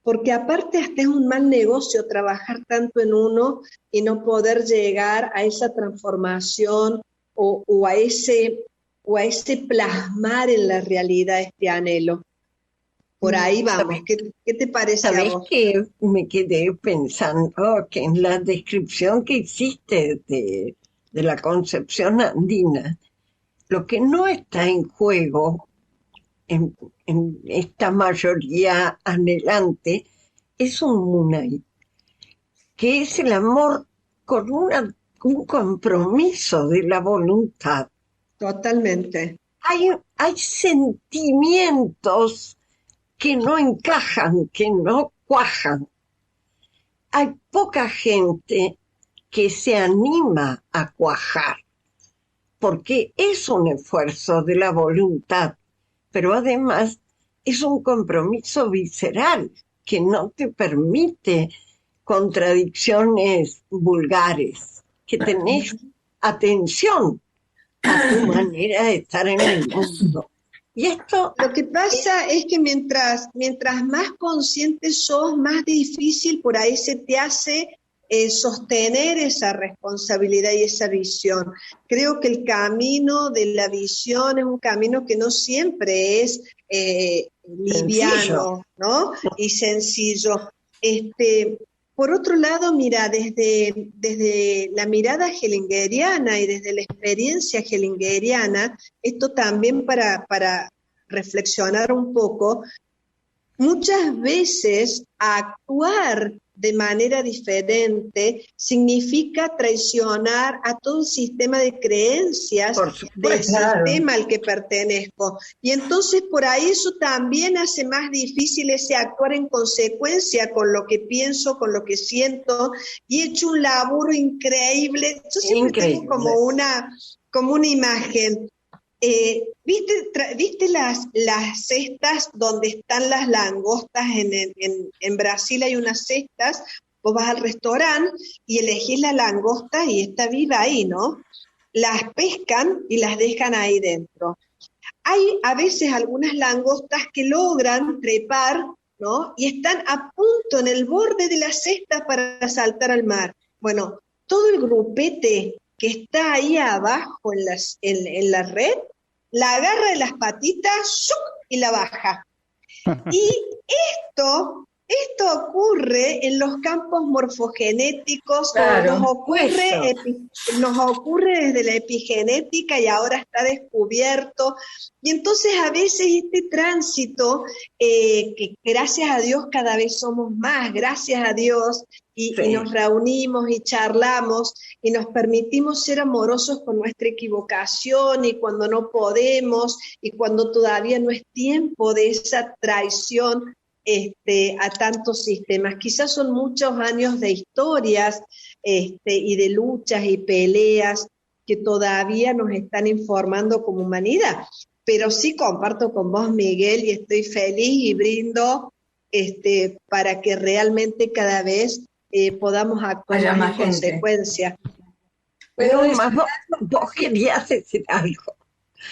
Porque aparte hasta es un mal negocio trabajar tanto en uno y no poder llegar a esa transformación o a ese plasmar en la realidad este anhelo. Por ahí vamos. ¿Qué te parece a ¿Sabés vos? que me quedé pensando que en la descripción que hiciste de la concepción andina, lo que no está en juego en esta mayoría anhelante es un munay, que es el amor con un compromiso de la voluntad. Totalmente. Hay sentimientos que no encajan, que no cuajan. Hay poca gente que se anima a cuajar, porque es un esfuerzo de la voluntad, pero además es un compromiso visceral que no te permite contradicciones vulgares, que tenés atención a tu manera de estar en el mundo. Y esto... Lo que pasa es que mientras más consciente sos, más difícil por ahí se te hace sostener esa responsabilidad y esa visión. Creo que el camino de la visión es un camino que no siempre es liviano, ¿no? Y sencillo. Por otro lado, mira, desde la mirada hellingeriana y desde la experiencia hellingeriana, esto también para reflexionar un poco, muchas veces actuar de manera diferente significa traicionar a todo el sistema de creencias del sistema al que pertenezco. Y entonces por ahí eso también hace más difícil ese actuar en consecuencia con lo que pienso, con lo que siento, y he hecho un laburo increíble. Yo siempre tengo como una imagen. ¿Viste las cestas donde están las langostas? En Brasil hay unas cestas, vos vas al restaurante y elegís la langosta y está viva ahí, ¿no? Las pescan y las dejan ahí dentro. Hay a veces algunas langostas que logran trepar, ¿no? Y están a punto en el borde de la cesta para saltar al mar. Bueno, todo el grupete que está ahí abajo en la red, la agarra de las patitas ¡shuc! Y la baja. Y esto ocurre en los campos morfogenéticos, claro, nos ocurre desde la epigenética y ahora está descubierto. Y entonces a veces este tránsito, que gracias a Dios cada vez somos más, gracias a Dios, y nos reunimos y charlamos y nos permitimos ser amorosos con nuestra equivocación y cuando no podemos y cuando todavía no es tiempo de esa traición a tantos sistemas. Quizás son muchos años de historias y de luchas y peleas que todavía nos están informando como humanidad. Pero sí comparto con vos, Miguel, y estoy feliz y brindo para que realmente cada vez podamos actuar en consecuencia. Pero vos querías decir algo.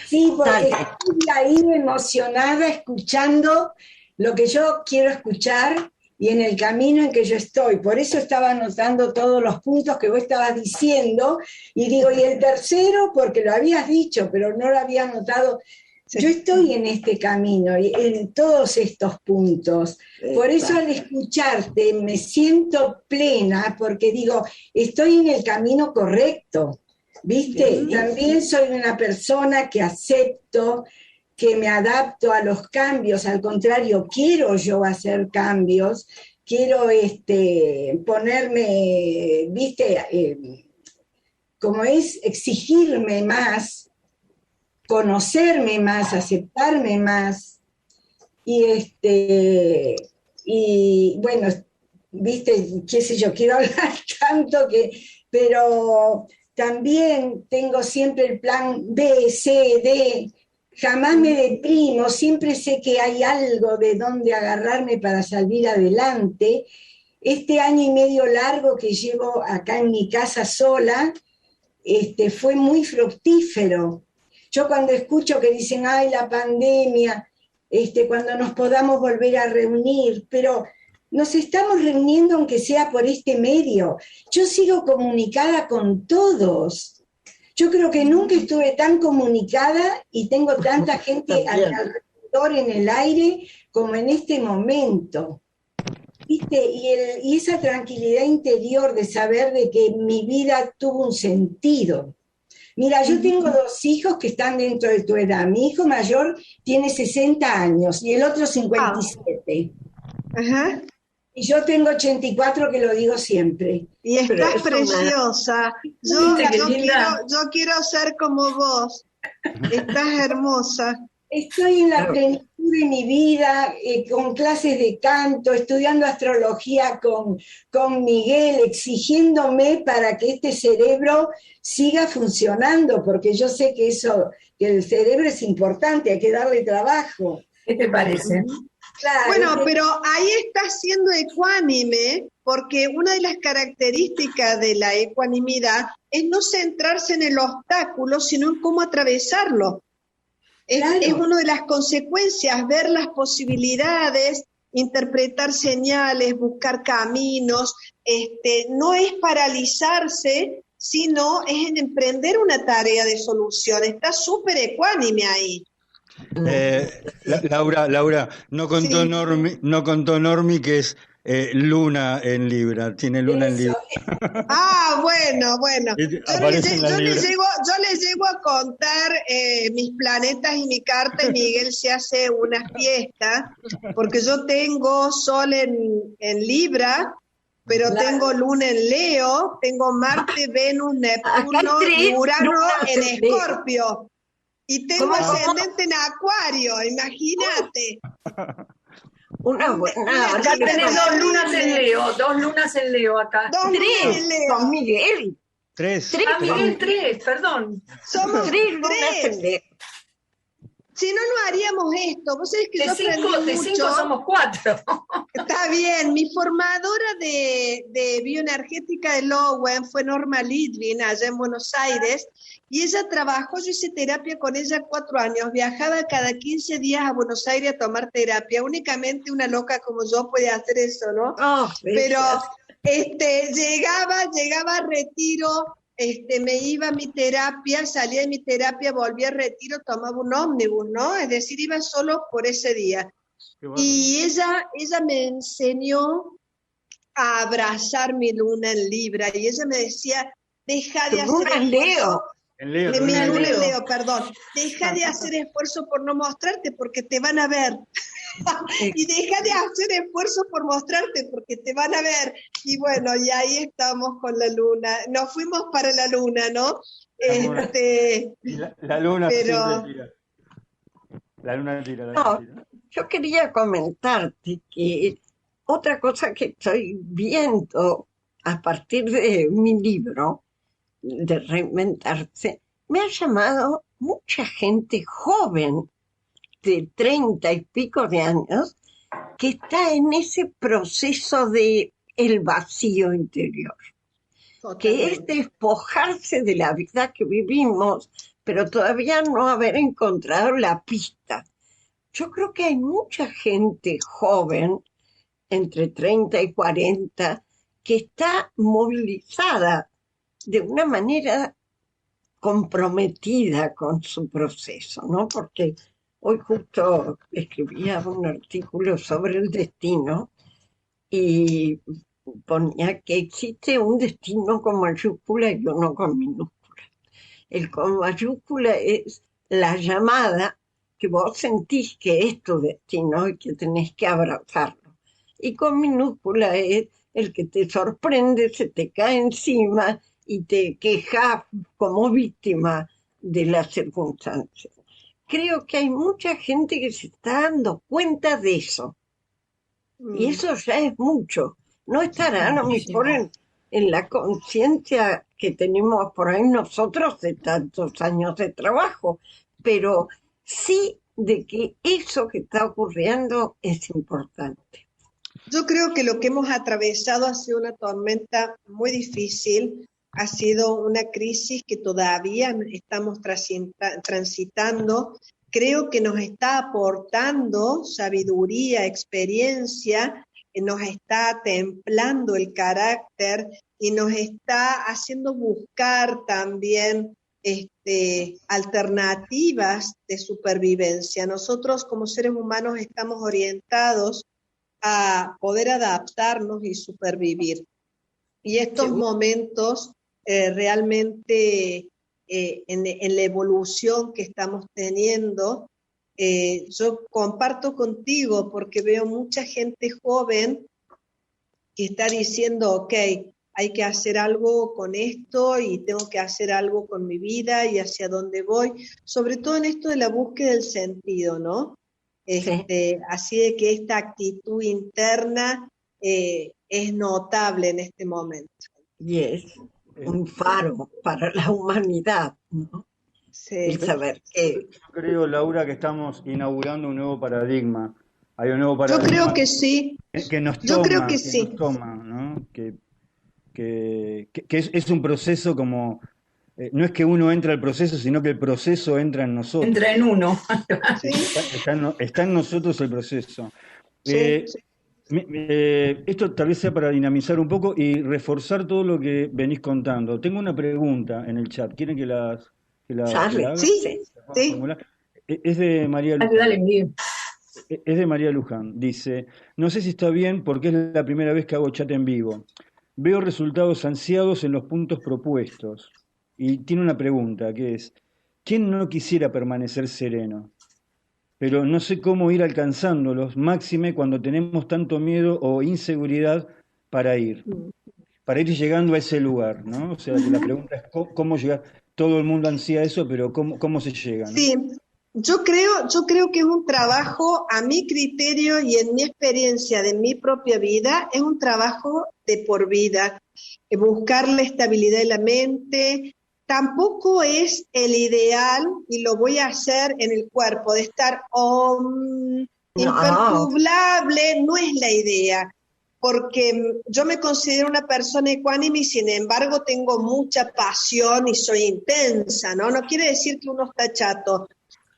Sí, porque estoy ahí emocionada escuchando lo que yo quiero escuchar y en el camino en que yo estoy. Por eso estaba anotando todos los puntos que vos estabas diciendo y digo, y el tercero, porque lo habías dicho, pero no lo había anotado. Yo estoy en este camino, en todos estos puntos. Por eso al escucharte me siento plena, porque digo, estoy en el camino correcto, ¿viste? También soy una persona que acepto, que me adapto a los cambios, al contrario, quiero yo hacer cambios, quiero ponerme, ¿viste? Como es exigirme más, conocerme más, aceptarme más, y bueno, viste, qué sé yo, quiero hablar tanto pero también tengo siempre el plan B, C, D, jamás me deprimo, siempre sé que hay algo de donde agarrarme para salir adelante. Este año y medio largo que llevo acá en mi casa sola, fue muy fructífero. Yo cuando escucho que dicen, ay, la pandemia, cuando nos podamos volver a reunir, pero nos estamos reuniendo aunque sea por este medio. Yo sigo comunicada con todos. Yo creo que nunca estuve tan comunicada y tengo tanta gente alrededor en el aire como en este momento. ¿Viste? Y esa tranquilidad interior de saber de que mi vida tuvo un sentido. Mira, yo tengo 2 hijos que están dentro de tu edad. Mi hijo mayor tiene 60 años y el otro 57. Ajá. Y yo tengo 84, que lo digo siempre. Y estás preciosa. Yo quiero ser como vos. Estás hermosa. Estoy en la plenitud de mi vida, con clases de canto, estudiando astrología con Miguel, exigiéndome para que este cerebro siga funcionando, porque yo sé que el cerebro es importante, hay que darle trabajo. ¿Qué te parece? Claro, bueno, pero ahí estás siendo ecuánime, porque una de las características de la ecuanimidad es no centrarse en el obstáculo, sino en cómo atravesarlo. Es una de las consecuencias, ver las posibilidades, interpretar señales, buscar caminos, no es paralizarse, sino es en emprender una tarea de solución. Está súper ecuánime ahí. Laura, no contó Normi que es Luna en Libra, tiene Luna en Libra. Ah, bueno. Aparece en la Yo Libra. les llego a contar mis planetas y mi carta y Miguel se hace una fiesta, porque yo tengo Sol en Libra, pero tengo Luna en Leo, tengo Marte, Venus, Neptuno y Urano en Escorpio. Y tengo ascendente en Acuario, imagínate. Una buena. Acá tenés dos lunas en Leo acá. Dos lunas en Leo. Con Miguel. Tres. Miguel, tres, perdón. Somos Tres lunas tres. en Leo. Si no, no haríamos esto. Vos sabés que yo aprendí De cinco mucho. somos cuatro. Está bien. Mi formadora de bioenergética de Lowen fue Norma Lidwin, allá en Buenos Aires, y ella trabajó, yo hice terapia con ella 4 años, viajaba cada 15 días a Buenos Aires a tomar terapia. Únicamente una loca como yo puede hacer eso, ¿no? Oh, Pero gracias. llegaba a retiro, me iba a mi terapia, salía de mi terapia, volvía a retiro, tomaba un ómnibus, ¿no? Es decir, iba solo por ese día. Y ella me enseñó a abrazar mi luna en Libra, y ella me decía, deja de Tu luna hacer en Leo. esfuerzo. En Leo, De tu mi luna en luna en Leo. Leo, perdón. Deja de hacer esfuerzo por no mostrarte porque te van a ver. Y deja de hacer esfuerzo por mostrarte porque te van a ver. Y bueno, y ahí estamos con la luna. Nos fuimos para la luna, ¿no? Y la luna pero- siempre tira. La luna tira, la No, luna tira. yo quería comentarte que otra cosa que estoy viendo a partir de mi libro, de Reinventarse, me ha llamado mucha gente joven de 30 y pico de años que está en ese proceso de el vacío interior, que es despojarse de la vida que vivimos, pero todavía no haber encontrado la pista. Yo creo que hay mucha gente joven, entre 30 y 40, que está movilizada de una manera comprometida con su proceso, ¿no? Porque hoy justo escribía un artículo sobre el destino y ponía que existe un destino con mayúscula y uno con minúscula. El con mayúscula es la llamada que vos sentís que es tu destino y que tenés que abrazarlo. Y con minúscula es el que te sorprende, se te cae encima y te quejas como víctima de las circunstancias. Creo que hay mucha gente que se está dando cuenta de eso. Y eso ya es mucho. No estará a lo mejor en la conciencia que tenemos por ahí nosotros de tantos años de trabajo, pero sí de que eso que está ocurriendo es importante. Yo creo que lo que hemos atravesado ha sido una tormenta muy difícil, ha sido una crisis que todavía estamos transitando. Creo que nos está aportando sabiduría, experiencia, nos está templando el carácter y nos está haciendo buscar también alternativas de supervivencia. Nosotros como seres humanos estamos orientados a poder adaptarnos y supervivir. Y estos momentos realmente en la evolución que estamos teniendo, yo comparto contigo porque veo mucha gente joven que está diciendo, ok, hay que hacer algo con esto y tengo que hacer algo con mi vida y hacia dónde voy, sobre todo en esto de la búsqueda del sentido, ¿no? Así de que esta actitud interna es notable en este momento. Y es un faro para la humanidad, ¿no? Sí. El saber que... Yo creo, Laura, que estamos inaugurando un nuevo paradigma. Hay un nuevo paradigma. Yo creo que sí. Que nos toma, Yo creo que sí. nos toma, ¿no? Que es un proceso como... no es que uno entra al proceso, sino que el proceso entra en nosotros. Entra en uno. Sí, está en nosotros el proceso. Sí. Esto tal vez sea para dinamizar un poco y reforzar todo lo que venís contando. Tengo una pregunta en el chat. ¿Quieren que la Sale. haga? Sí. Es de María Luisa. Dale, Miguel. Es de María Luján. Dice, no sé si está bien porque es la primera vez que hago chat en vivo. Veo resultados ansiados en los puntos propuestos. Y tiene una pregunta que es, ¿quién no quisiera permanecer sereno? Pero no sé cómo ir alcanzándolos, máxime cuando tenemos tanto miedo o inseguridad para ir llegando a ese lugar, ¿no? O sea, que la pregunta es cómo llegar. Todo el mundo ansía eso, pero cómo se llega, ¿no? Sí, yo creo que es un trabajo, a mi criterio y en mi experiencia de mi propia vida, es un trabajo de por vida. Buscar la estabilidad de la mente tampoco es el ideal, y lo voy a hacer en el cuerpo, de estar imperturbable, no es la idea. Porque yo me considero una persona ecuánime y sin embargo tengo mucha pasión y soy intensa, ¿no? No quiere decir que uno está chato.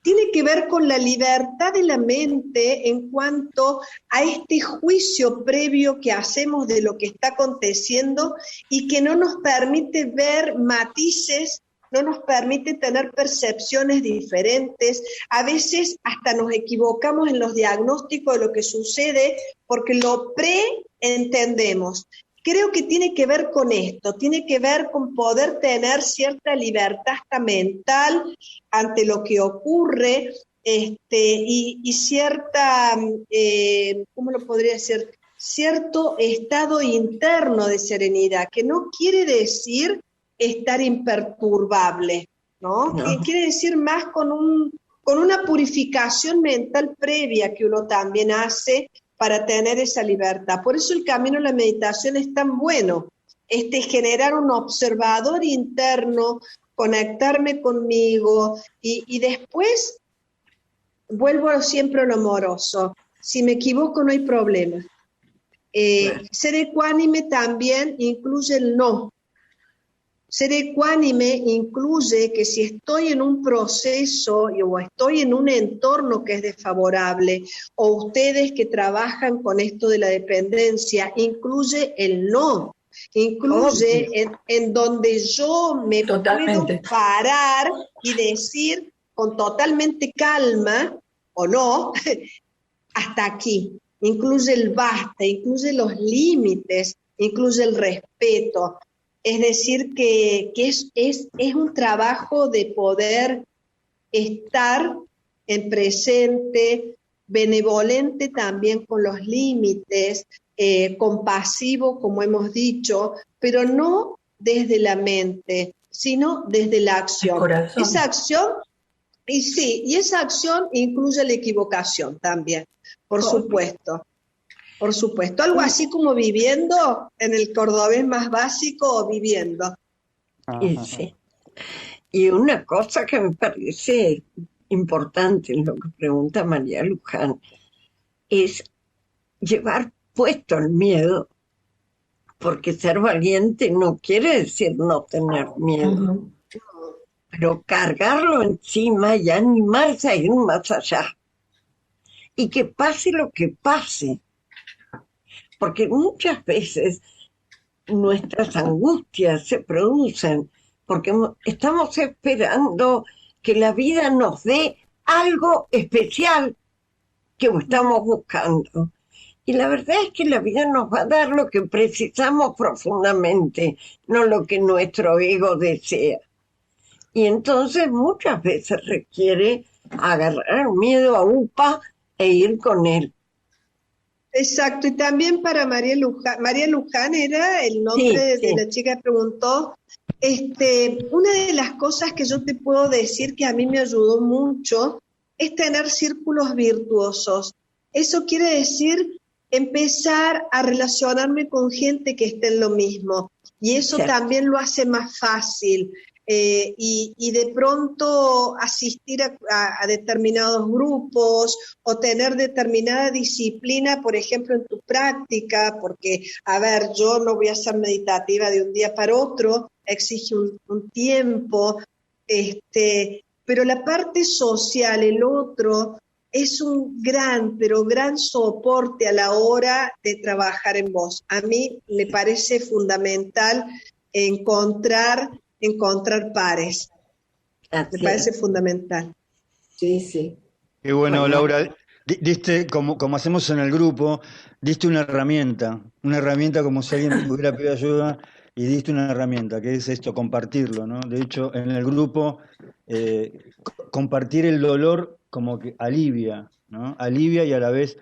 Tiene que ver con la libertad de la mente en cuanto a este juicio previo que hacemos de lo que está aconteciendo y que no nos permite ver matices, no nos permite tener percepciones diferentes. A veces hasta nos equivocamos en los diagnósticos de lo que sucede porque lo preentendemos. Creo que tiene que ver con esto, tiene que ver con poder tener cierta libertad hasta mental ante lo que ocurre, y cierta, ¿cómo lo podría decir? Cierto estado interno de serenidad, que no quiere decir estar imperturbable, ¿no? Que quiere decir más con una purificación mental previa que uno también hace para tener esa libertad. Por eso el camino de la meditación es tan bueno, generar un observador interno, conectarme conmigo y después vuelvo siempre a lo amoroso. Si me equivoco no hay problema. Ser ecuánime también incluye el no. Ser ecuánime incluye que si estoy en un proceso o estoy en un entorno que es desfavorable, o ustedes que trabajan con esto de la dependencia, incluye el no, incluye en donde yo me puedo parar y decir con totalmente calma, o no, hasta aquí. Incluye el basta, incluye los límites, incluye el respeto. Es decir, que es un trabajo de poder estar en presente, benevolente también con los límites, compasivo, como hemos dicho, pero no desde la mente, sino desde la acción. Esa acción, y esa acción incluye la equivocación también, por supuesto. Por supuesto, algo así como viviendo, en el cordobés más básico, viviendo. Sí. Y una cosa que me parece importante en lo que pregunta María Luján es llevar puesto el miedo, porque ser valiente no quiere decir no tener miedo, pero cargarlo encima y animarse a ir más allá. Y que pase lo que pase. Porque muchas veces nuestras angustias se producen porque estamos esperando que la vida nos dé algo especial que estamos buscando. Y la verdad es que la vida nos va a dar lo que precisamos profundamente, no lo que nuestro ego desea. Y entonces muchas veces requiere agarrar miedo a UPA e ir con él. Exacto, y también para María Luján era el nombre de la chica que preguntó. Una de las cosas que yo te puedo decir que a mí me ayudó mucho es tener círculos virtuosos. Eso quiere decir empezar a relacionarme con gente que esté en lo mismo, y eso también lo hace más fácil. Y de pronto asistir a determinados grupos o tener determinada disciplina, por ejemplo, en tu práctica, porque, a ver, yo no voy a ser meditativa de un día para otro, exige un tiempo, pero la parte social, el otro, es un gran, pero gran soporte a la hora de trabajar en vos. A mí me parece fundamental encontrar pares. Me parece fundamental. Sí, sí. Qué bueno, Laura. Diste, como hacemos en el grupo, diste una herramienta como si alguien hubiera pedido ayuda y diste una herramienta, que es esto, compartirlo, ¿no? De hecho, en el grupo, compartir el dolor como que alivia, ¿no? Alivia y a la vez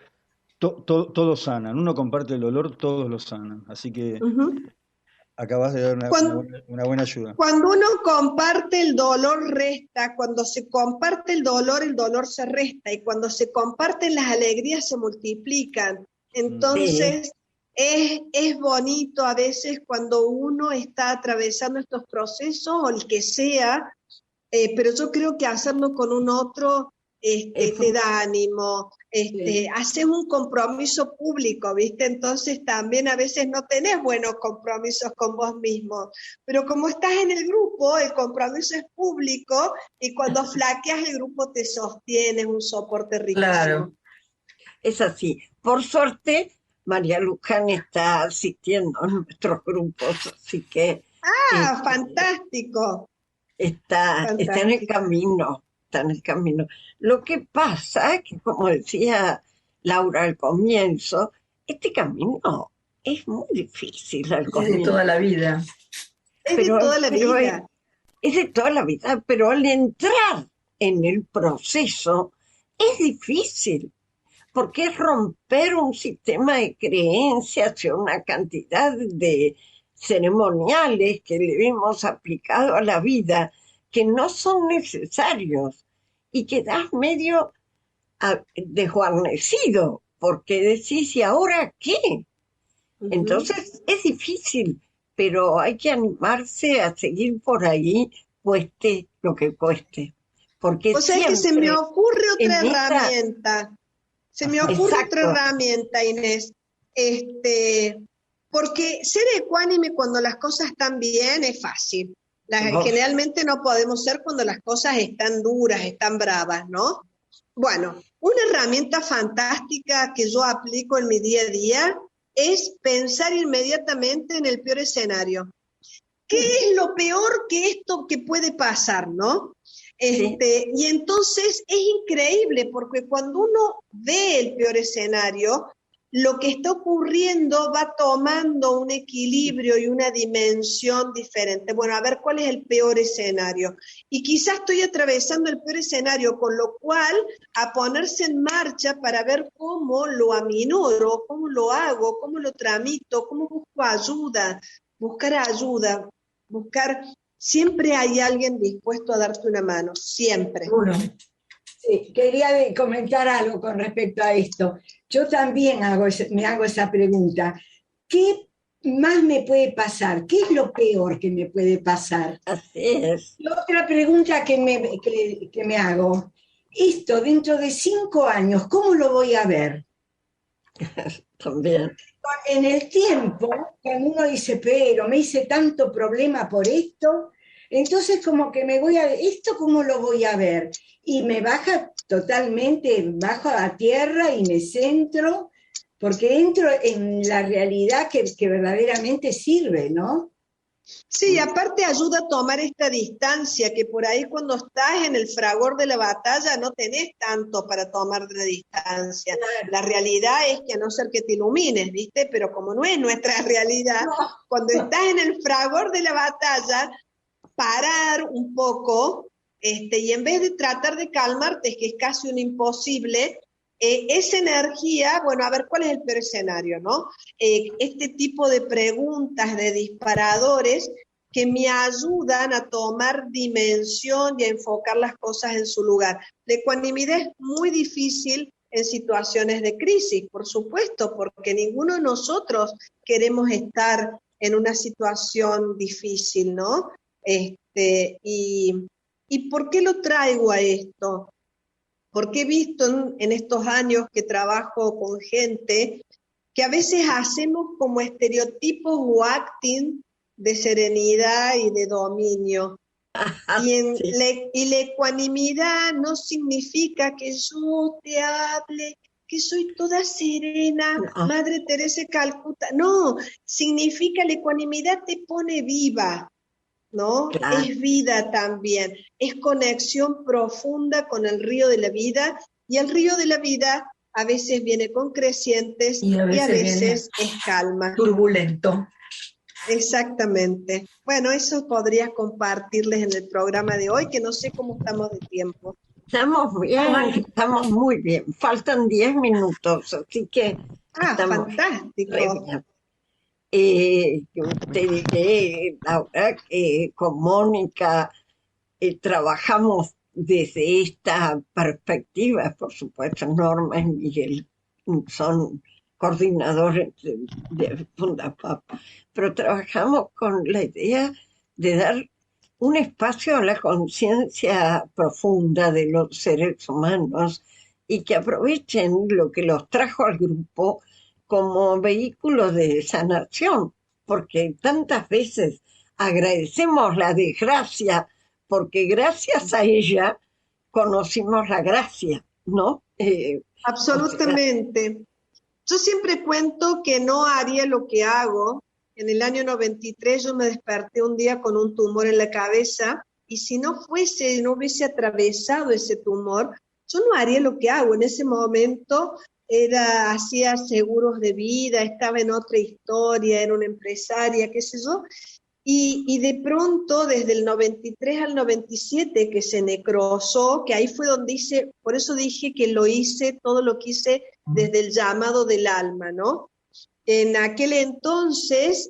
todos sanan. Uno comparte el dolor, todos lo sanan. Así que acabas de dar una buena ayuda. Cuando uno comparte el dolor resta, cuando se comparte el dolor se resta, y cuando se comparten las alegrías se multiplican. Entonces, es bonito a veces cuando uno está atravesando estos procesos, o el que sea, pero yo creo que hacerlo con un otro te da ánimo, haces un compromiso público, ¿viste? Entonces también a veces no tenés buenos compromisos con vos mismo, pero como estás en el grupo, el compromiso es público, y cuando flaqueas el grupo te sostiene, es un soporte riquísimo. Claro. Es así. Por suerte, María Luján está asistiendo a nuestros grupos, así que... ¡Fantástico! Está en el camino. Lo que pasa es que, como decía Laura al comienzo, este camino es muy difícil al comienzo. Es de toda la vida. Es de toda la vida. Es de toda la vida, pero al entrar en el proceso es difícil, porque es romper un sistema de creencias y una cantidad de ceremoniales que le hemos aplicado a la vida que no son necesarios, y quedás medio desguarnecido, porque decís, ¿y ahora qué? Entonces es difícil, pero hay que animarse a seguir por ahí, cueste lo que cueste. Porque o sea que se me ocurre otra herramienta. Se me ocurre otra herramienta, Inés. Porque ser ecuánime cuando las cosas están bien es fácil. Generalmente no podemos ser cuando las cosas están duras, están bravas, ¿no? Bueno, una herramienta fantástica que yo aplico en mi día a día es pensar inmediatamente en el peor escenario. ¿Qué es lo peor que esto que puede pasar, no? Y entonces es increíble, porque cuando uno ve el peor escenario, lo que está ocurriendo va tomando un equilibrio y una dimensión diferente. Bueno, a ver cuál es el peor escenario. Y quizás estoy atravesando el peor escenario, con lo cual a ponerse en marcha para ver cómo lo aminoro, cómo lo hago, cómo lo tramito, cómo busco ayuda, buscar. Siempre hay alguien dispuesto a darte una mano, siempre. Sí, quería comentar algo con respecto a esto. Yo también me hago esa pregunta. ¿Qué más me puede pasar? ¿Qué es lo peor que me puede pasar? Así es. Y otra pregunta que me hago. Esto, dentro de 5 años, ¿cómo lo voy a ver? También. En el tiempo, cuando uno dice, pero me hice tanto problema por esto, entonces como que ¿esto cómo lo voy a ver? Y me baja totalmente, bajo a tierra y me centro, porque entro en la realidad que verdaderamente sirve, ¿no? Sí, aparte ayuda a tomar esta distancia, que por ahí cuando estás en el fragor de la batalla no tenés tanto para tomar de distancia. Claro. La realidad es que, a no ser que te ilumines, ¿viste? Pero como no es nuestra realidad, cuando estás en el fragor de la batalla, parar un poco, y en vez de tratar de calmarte, que es casi un imposible, esa energía, bueno, a ver, ¿cuál es el peor escenario, no? Este tipo de preguntas, de disparadores, que me ayudan a tomar dimensión y a enfocar las cosas en su lugar. La ecuanimidad es muy difícil en situaciones de crisis, por supuesto, porque ninguno de nosotros queremos estar en una situación difícil, ¿no? ¿Y por qué lo traigo a esto? Porque he visto en estos años que trabajo con gente que a veces hacemos como estereotipos o acting de serenidad y de dominio. Y la ecuanimidad no significa que yo te hable, que soy toda serena, Madre Teresa de Calcuta. No, significa la ecuanimidad te pone viva, ¿no? Claro. Es vida también, es conexión profunda con el río de la vida, Y el río de la vida a veces viene con crecientes Y a veces viene es calma. turbulento. Exactamente. Bueno, eso podría compartirles en el programa de hoy, que no sé cómo estamos de tiempo. Estamos bien, estamos muy bien. Faltan 10 minutos, así que estamos Fantástico. re bien. Te diré, Laura, que con Mónica trabajamos desde esta perspectiva. Por supuesto, Norma y Miguel son coordinadores de Fundapap, pero trabajamos con la idea de dar un espacio a la conciencia profunda de los seres humanos y que aprovechen lo que los trajo al grupo como vehículo de sanación, porque tantas veces agradecemos la desgracia, porque gracias a ella conocimos la gracia, ¿no? Absolutamente. Yo siempre cuento que no haría lo que hago. En el año 93 yo me desperté un día con un tumor en la cabeza y si no hubiese atravesado ese tumor, yo no haría lo que hago. En ese momento hacía seguros de vida, estaba en otra historia, era una empresaria, qué sé yo, y de pronto desde el 93 al 97 que se necrosó, que ahí fue donde por eso dije que todo lo que hice desde el llamado del alma, ¿no? En aquel entonces,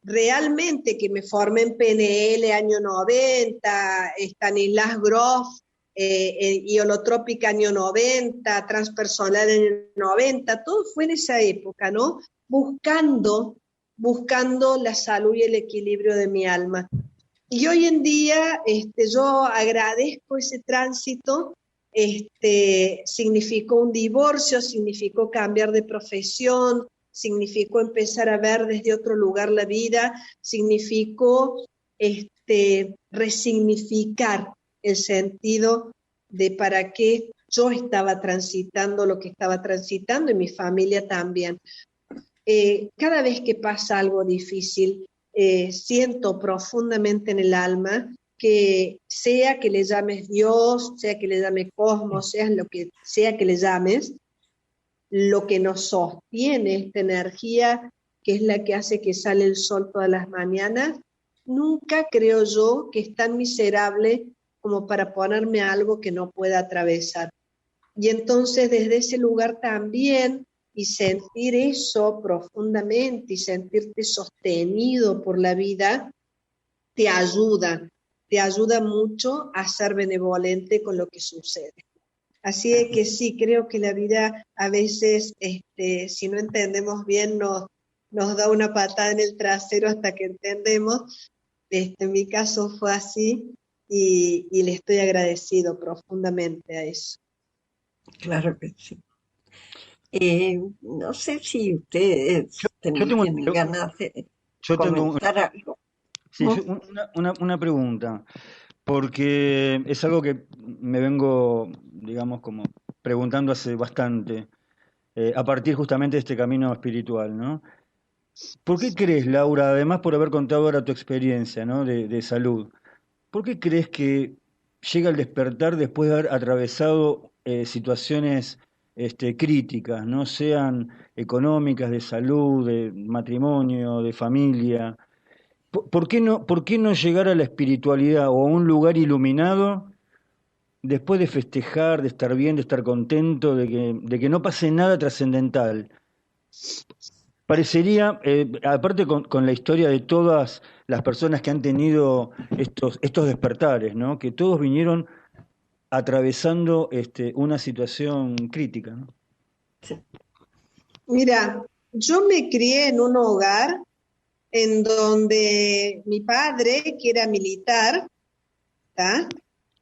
realmente que me formé en PNL año 90, Stanislas Grof, y Holotrópica año 90, Transpersonal en el 90, todo fue en esa época, ¿no? Buscando la salud y el equilibrio de mi alma. Y hoy en día yo agradezco ese tránsito, significó un divorcio, significó cambiar de profesión, significó empezar a ver desde otro lugar la vida, significó resignificar el sentido de para qué yo estaba transitando lo que estaba transitando y mi familia también. Cada vez que pasa algo difícil, siento profundamente en el alma que sea que le llames Dios, sea que le llames cosmos, sea lo que sea que le llames, lo que nos sostiene esta energía, que es la que hace que sale el sol todas las mañanas, nunca creo yo que es tan miserable como para ponerme algo que no pueda atravesar. Y entonces desde ese lugar también, y sentir eso profundamente y sentirte sostenido por la vida, te ayuda mucho a ser benevolente con lo que sucede. Así es que sí, creo que la vida a veces, si no entendemos bien, nos da una patada en el trasero hasta que entendemos. En mi caso fue así y le estoy agradecido profundamente a eso. Claro que sí. No sé si ustedes tienen ganas de comentar algo. Sí, una pregunta, porque es algo que me vengo, digamos, como preguntando hace bastante, a partir justamente de este camino espiritual, ¿no? ¿Por qué crees, Laura, además por haber contado ahora tu experiencia, ¿no? de salud, ¿por qué crees que llega el despertar después de haber atravesado situaciones críticas, no sean económicas, de salud, de matrimonio, de familia? ¿Por qué no llegar a la espiritualidad o a un lugar iluminado después de festejar, de estar bien, de estar contento, de que no pase nada trascendental? Parecería, aparte con la historia de todas las personas que han tenido estos despertares, ¿no? Que todos vinieron atravesando una situación crítica, ¿no? Sí. Mira, yo me crié en un hogar en donde mi padre, que era militar, ¿tá?,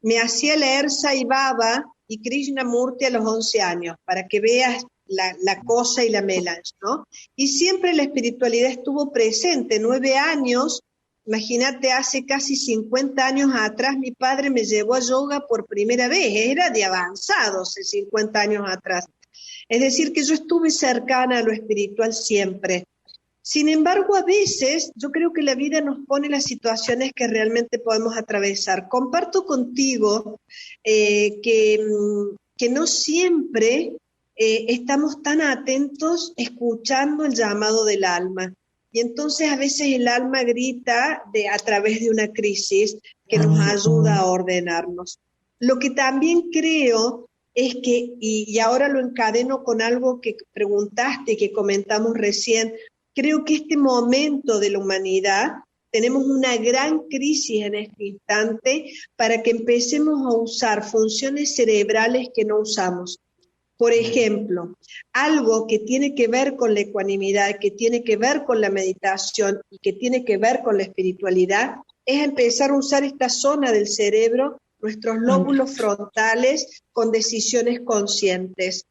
me hacía leer Sai Baba y Krishnamurti a los 11 años, para que veas la cosa y la melange, ¿no? Y siempre la espiritualidad estuvo presente. 9 años, imagínate, hace casi 50 años atrás, mi padre me llevó a yoga por primera vez, era de avanzados hace 50 años atrás. Es decir, que yo estuve cercana a lo espiritual siempre. Sin embargo, a veces yo creo que la vida nos pone las situaciones que realmente podemos atravesar. Comparto contigo que no siempre estamos tan atentos escuchando el llamado del alma. Y entonces a veces el alma grita a través de una crisis que nos ayuda a ordenarnos. Lo que también creo es que, y ahora lo encadeno con algo que preguntaste y que comentamos recién, creo que este momento de la humanidad tenemos una gran crisis en este instante para que empecemos a usar funciones cerebrales que no usamos. Por ejemplo, algo que tiene que ver con la ecuanimidad, que tiene que ver con la meditación y que tiene que ver con la espiritualidad, es empezar a usar esta zona del cerebro, nuestros lóbulos frontales, con decisiones conscientes.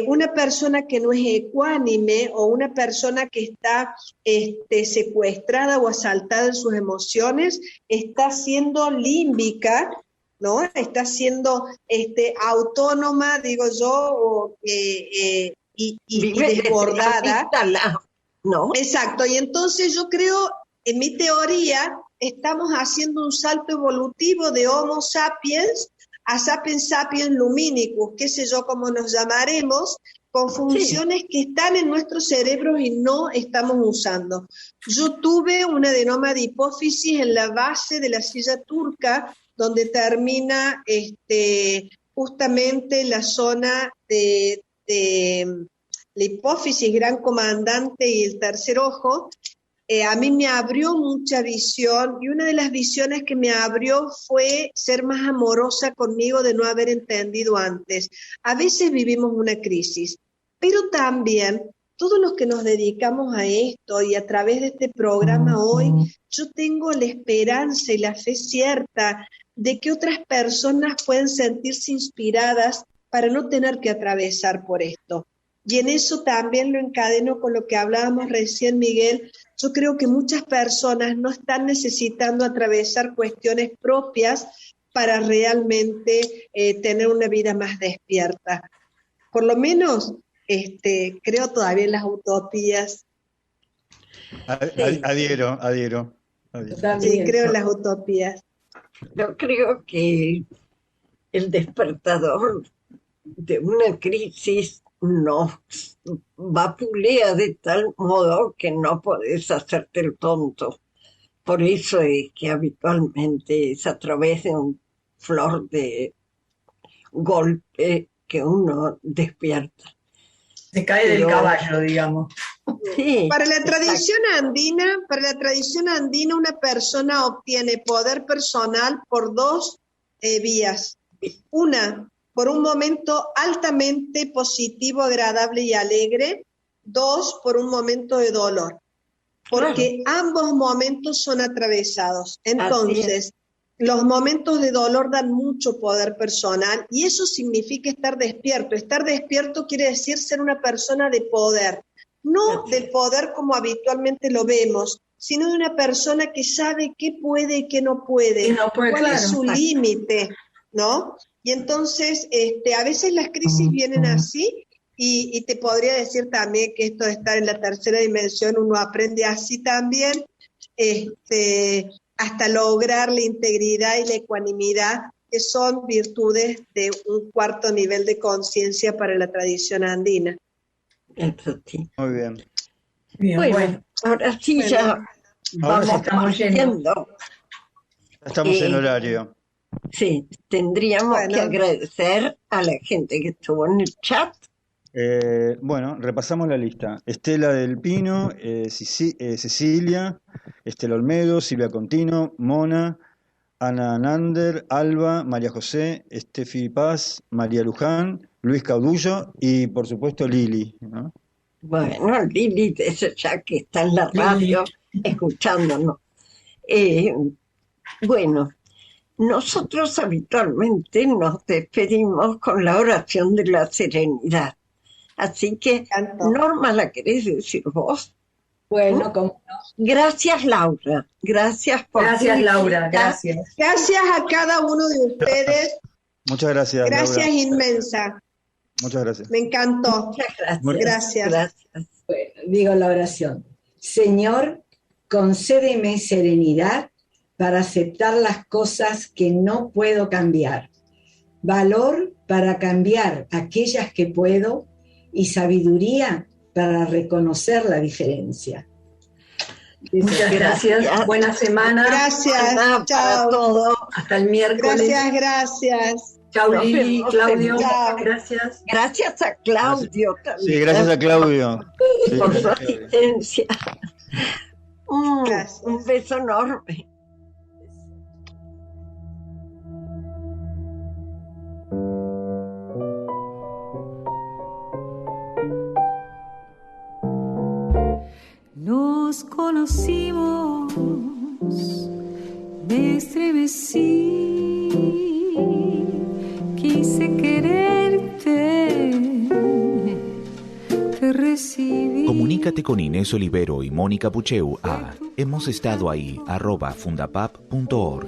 Una persona que no es ecuánime o una persona que está secuestrada o asaltada en sus emociones, está siendo límbica, ¿no? Está siendo autónoma, digo yo, y desbordada. ¿No? Exacto, y entonces yo creo, en mi teoría, estamos haciendo un salto evolutivo de Homo sapiens a Sapiens sapiens luminicus, qué sé yo cómo nos llamaremos, con funciones que están en nuestros cerebros y no estamos usando. Yo tuve un adenoma de hipófisis en la base de la silla turca, donde termina justamente la zona de la hipófisis, gran comandante y el tercer ojo. A mí me abrió mucha visión, y una de las visiones que me abrió fue ser más amorosa conmigo de no haber entendido antes. A veces vivimos una crisis, pero también todos los que nos dedicamos a esto y a través de este programa hoy, yo tengo la esperanza y la fe cierta de que otras personas pueden sentirse inspiradas para no tener que atravesar por esto. Y en eso también lo encadeno con lo que hablábamos recién, Miguel. Yo creo que muchas personas no están necesitando atravesar cuestiones propias para realmente tener una vida más despierta. Por lo menos creo todavía en las utopías. Adhiero. Sí, creo en las utopías. Yo creo que el despertador de una crisis nos vapulea de tal modo que no podés hacerte el tonto. Por eso es que habitualmente es a través de un flor de golpe que uno despierta. Se cae del caballo, digamos. Sí, para la tradición andina, una persona obtiene poder personal por dos vías. Una, por un momento altamente positivo, agradable y alegre. Dos, por un momento de dolor. Porque ambos momentos son atravesados. Entonces, los momentos de dolor dan mucho poder personal y eso significa estar despierto. Estar despierto quiere decir ser una persona de poder. No del poder como habitualmente lo vemos, sino de una persona que sabe qué puede y qué no puede, cuál es su límite, ¿no? Y entonces, a veces las crisis vienen así, y te podría decir también que esto de estar en la tercera dimensión, uno aprende así también, hasta lograr la integridad y la ecuanimidad, que son virtudes de un cuarto nivel de conciencia para la tradición andina. Muy bien. Bueno, ahora sí ya vamos partiendo. Estamos en horario. Sí, tendríamos que agradecer a la gente que estuvo en el chat. Bueno, repasamos la lista. Estela del Pino, Cecilia, Estela Olmedo, Silvia Contino, Mona, Ana Nander, Alba, María José, Estefi Paz, María Luján, Luis Caudullo y por supuesto Lili, ¿no? Bueno, Lili, ese ya que está en la radio escuchándonos. Bueno, nosotros habitualmente nos despedimos con la oración de la serenidad. Así que, Norma, ¿la querés decir vos? Bueno, como no. Gracias, Laura. Gracias por Gracias, Laura. Gracias. Gracias a cada uno de ustedes. Muchas gracias. Gracias, Laura. inmensa. Muchas gracias. Me encantó. Muchas gracias. Gracias. Bueno, digo la oración. Señor, concédeme serenidad para aceptar las cosas que no puedo cambiar, valor para cambiar aquellas que puedo y sabiduría para reconocer la diferencia. Muchas gracias. Buena semana. Gracias. Chao. Todo. Hasta el miércoles. Gracias. Chao, Lili, Claudio. Chao. Gracias. Gracias a Claudio también. Sí, gracias a Claudio. Sí, por su gracias a Claudio. asistencia. Gracias. Un beso enorme. Nos conocimos, me estremecí, quise quererte, te recibí. Comunícate con Inés Olivero y Mónica Pucheu a hemosestadoahí@fundapap.org.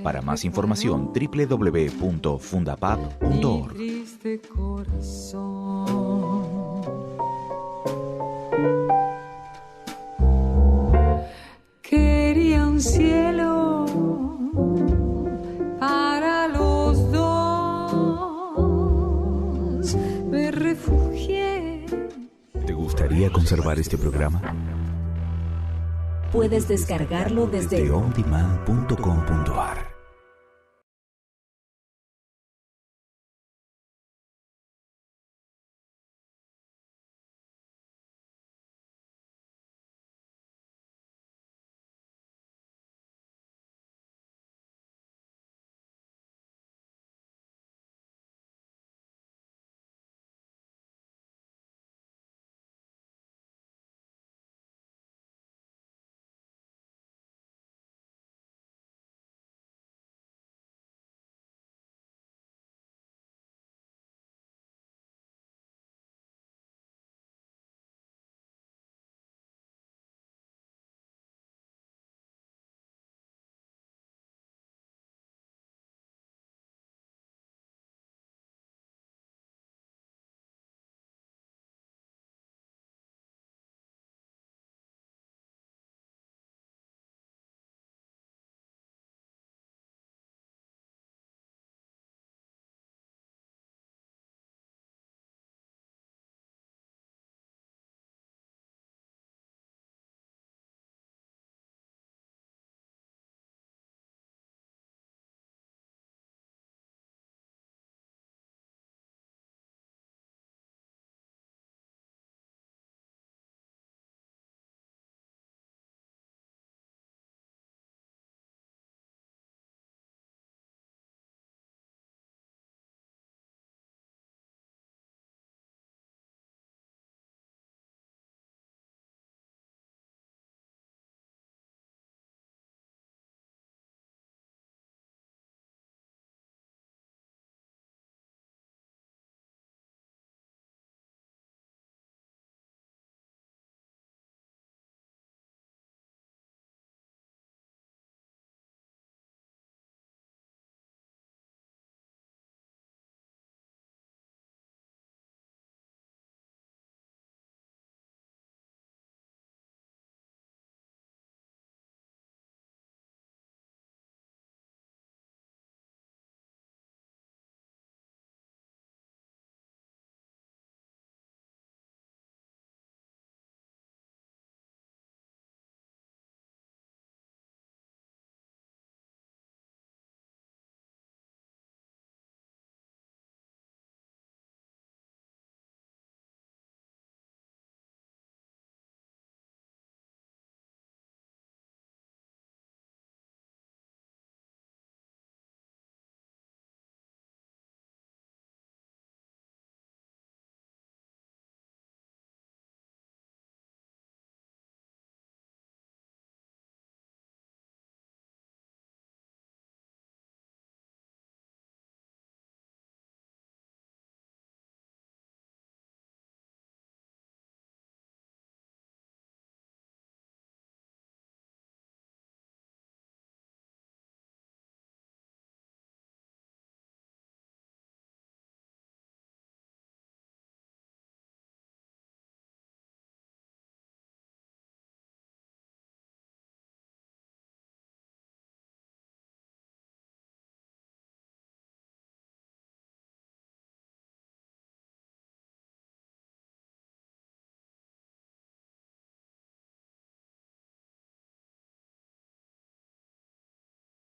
Para más información, www.fundapap.org. Triste corazón. Quería un cielo para los dos. Me refugié. ¿Te gustaría conservar este programa? Puedes descargarlo desde ondemand.com.ar